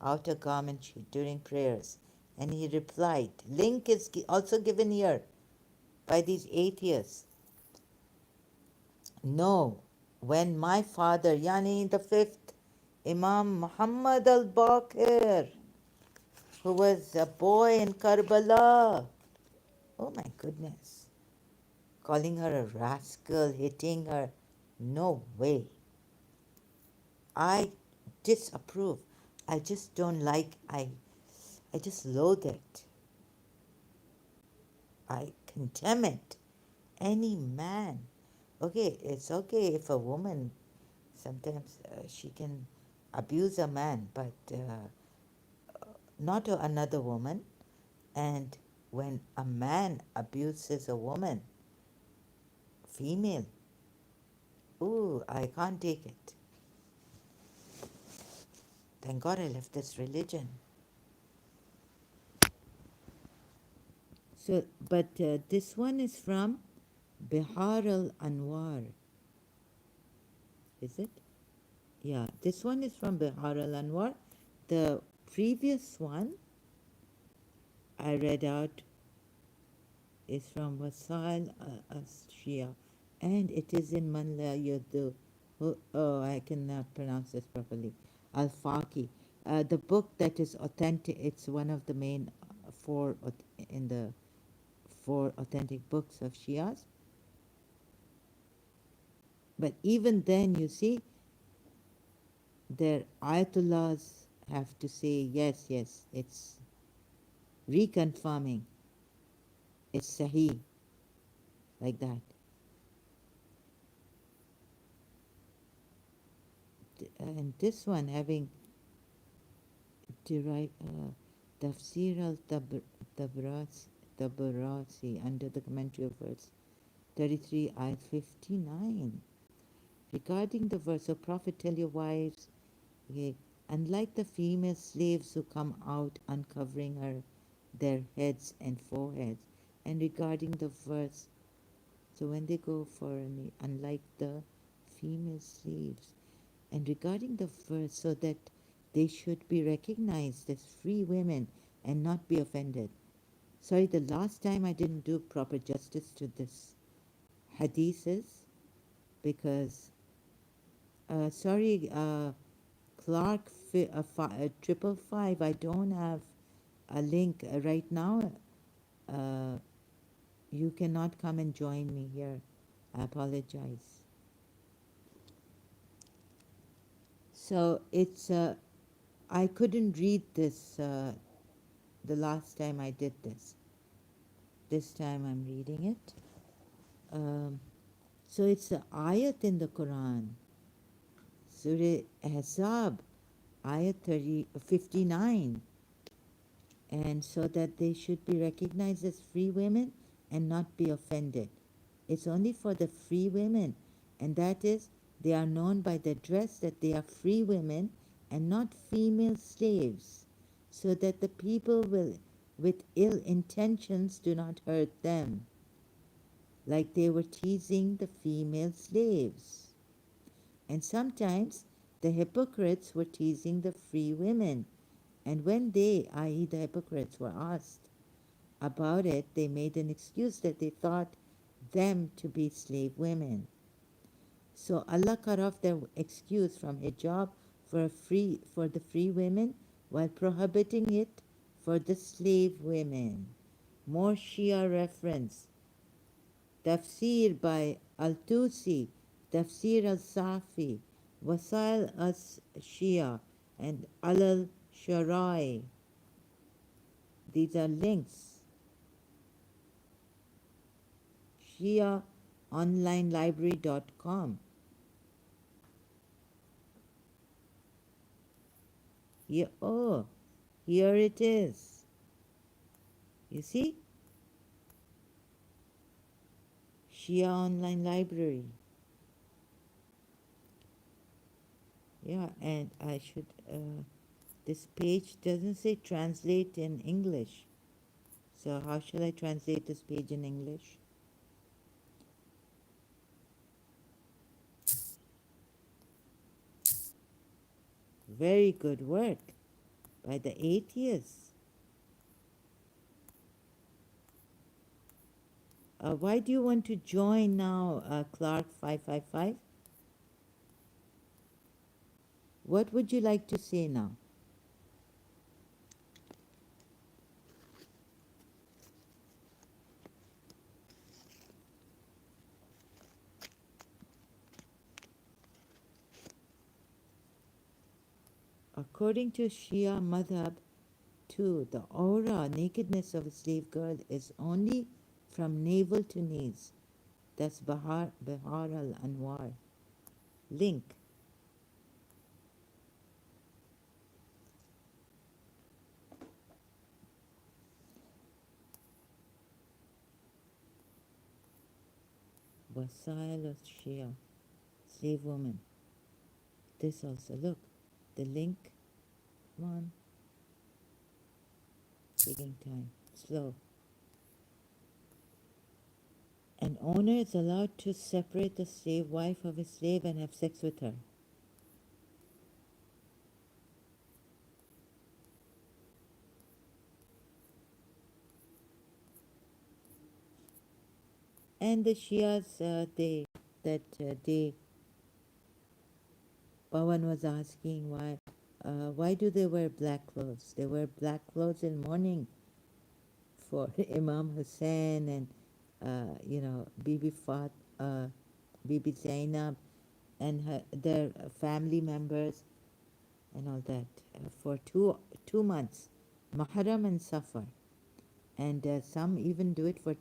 outer garment during prayers. And he replied, link is also given here by these atheists. No, when my father, yani the fifth Imam Muhammad al-Baqir, who was a boy in Karbala, oh my goodness, calling her a rascal, hitting her, no way. I disapprove. I just don't like, I just loathe it. I condemn it. Any man. Okay, it's okay if a woman, sometimes she can abuse a man, but not another woman. And when a man abuses a woman, female, ooh, I can't take it. Thank God I left this religion. So, but this one is from Bihar al-Anwar. Is it? Yeah, this one is from Bihar al-Anwar. The previous one I read out is from Wasail Ex-Shia, and it is in Man La Yudu. Oh, I cannot pronounce this properly. Al-Faqi. The book that is authentic, it's one of the main in the four authentic books of Shias. But even then, you see, their ayatollahs have to say, yes, it's reconfirming, it's sahih, like that. And this one having derived Tafsir al-Tabarasi under the commentary of verse 33, ayat 59. Regarding the verse, O Prophet, tell your wives, okay, unlike the female slaves who come out uncovering their heads and foreheads, and regarding the verse, so when they go for unlike the female slaves, and regarding the verse, so that they should be recognized as free women and not be offended. Sorry, the last time I didn't do proper justice to this hadiths because, sorry, Clark 555, I don't have a link right now. You cannot come and join me here. I apologize. So it's, I couldn't read this the last time I did this. This time I'm reading it. So it's an ayat in the Quran. Surah Ahzab, ayat 59. And so that they should be recognized as free women and not be offended. It's only for the free women, and that is, they are known by their dress that they are free women and not female slaves, so that the people will, with ill intentions, do not hurt them, like they were teasing the female slaves. And sometimes the hypocrites were teasing the free women, and when they, i.e. the hypocrites, were asked about it, they made an excuse that they thought them to be slave women. So Allah cut off their excuse from hijab for the free women while prohibiting it for the slave women. More Shia reference. Tafsir by Al-Tusi, Tafsir al-Safi, Wasail al-Shia, and Al-Sharai. These are links. shiaonlinelibrary.com. Here, oh, here it is. You see? Shia Online Library. Yeah, and I should, this page doesn't say translate in English. So how shall I translate this page in English? Very good work by the atheists. Why do you want to join now, Clark 555? What would you like to say now? According to Shia Madhab, too, the aura, nakedness of a slave girl is only from navel to knees. That's Bahar al Anwar. Link. Wasail of Shia, slave woman. This also, look, the link. Come on. Taking time. Slow. An owner is allowed to separate the slave wife of his slave and have sex with her. And the Shias, Pawan was asking why do they wear black clothes? They wear black clothes in mourning for Imam Hussein and, Bibi Zainab and their family members and all that for 2 months, Muharram and Safar. And some even do it for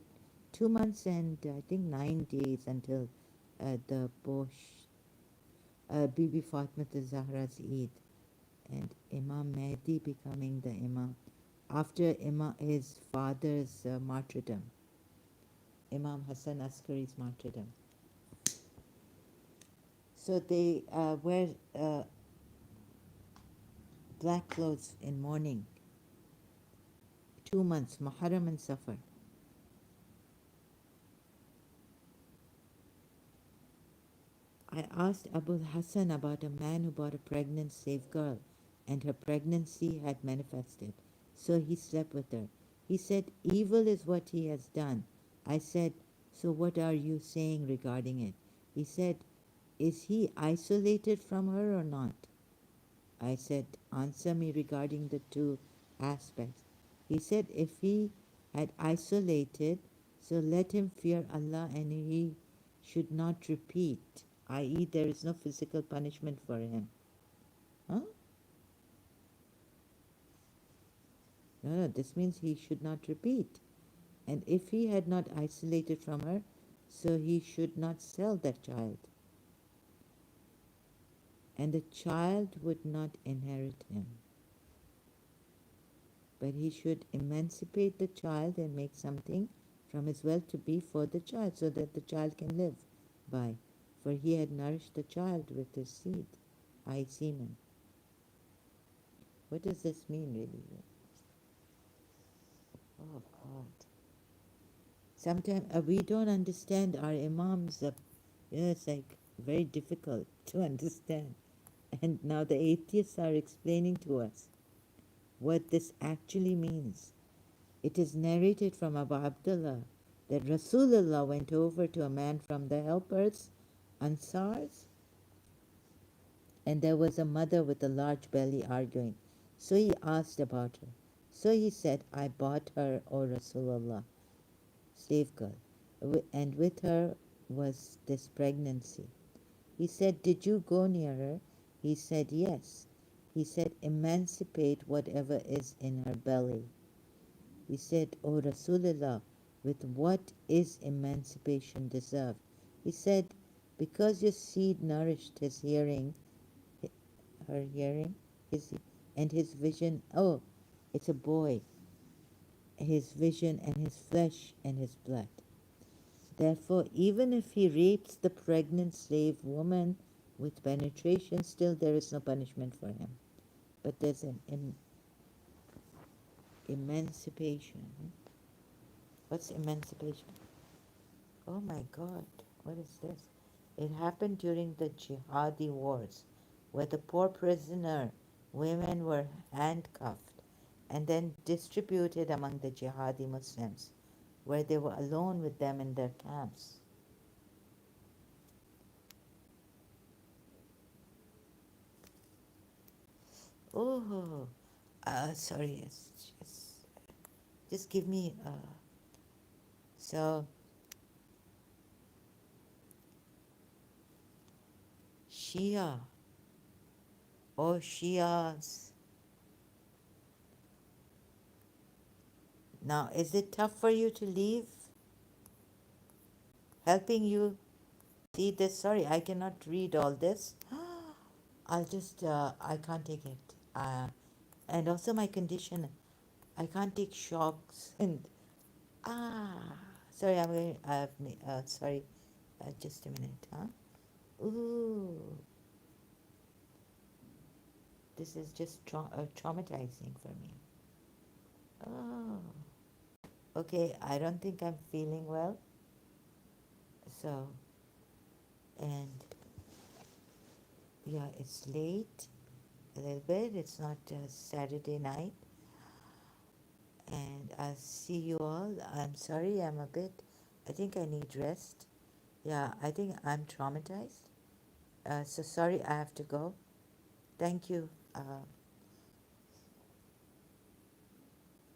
2 months and I think 9 days until the Bibi Fatima Zahra's Eid and Imam Mahdi becoming the Imam after his father's martyrdom, Imam Hassan Askari's martyrdom. So they wear black clothes in mourning. 2 months, Muharram and Safar. I asked Abul Hassan about a man who bought a pregnant slave girl and her pregnancy had manifested. So he slept with her. He said, evil is what he has done. I said, so what are you saying regarding it? He said, is he isolated from her or not? I said, answer me regarding the two aspects. He said, if he had isolated, so let him fear Allah and he should not repeat, i.e. there is no physical punishment for him. Huh? No, this means he should not repeat. And if he had not isolated from her, so he should not sell that child. And the child would not inherit him. But he should emancipate the child and make something from his wealth to be for the child so that the child can live by. For he had nourished the child with his seed, i.e. semen. What does this mean really? Oh God. Sometimes we don't understand our imams. It's like very difficult to understand. And now the atheists are explaining to us what this actually means. It is narrated from Abu Abdullah that Rasulullah went over to a man from the helpers, Ansars, and there was a mother with a large belly arguing. So he asked about her. So he said, I bought her, O Rasulullah, slave girl, and with her was this pregnancy. He said, did you go near her? He said, yes. He said, emancipate whatever is in her belly. He said, O Rasulullah, with what is emancipation deserve. He said, because your seed nourished his hearing, her hearing, his, and his vision, oh, it's a boy, his vision and his flesh and his blood. Therefore, even if he rapes the pregnant slave woman with penetration, still there is no punishment for him. But there's an emancipation. What's emancipation? Oh my God, what is this? It happened during the jihadi wars, where the poor prisoner women were handcuffed and then distributed among the jihadi Muslims, where they were alone with them in their camps. Oh, sorry, just give me, so, Shia, or Shias. Now, is it tough for you to leave? Helping you see this? Sorry, I cannot read all this. I'll just, I can't take it. And also my condition, I can't take shocks. And, ah, sorry, I'm going, sorry, just a minute, huh? Ooh, this is just traumatizing for me. Oh, okay, I don't think I'm feeling well. So, and yeah, it's late a little bit. It's not Saturday night. And I'll see you all. I'm sorry, I think I need rest. Yeah, I think I'm traumatized. So sorry, I have to go. Thank you.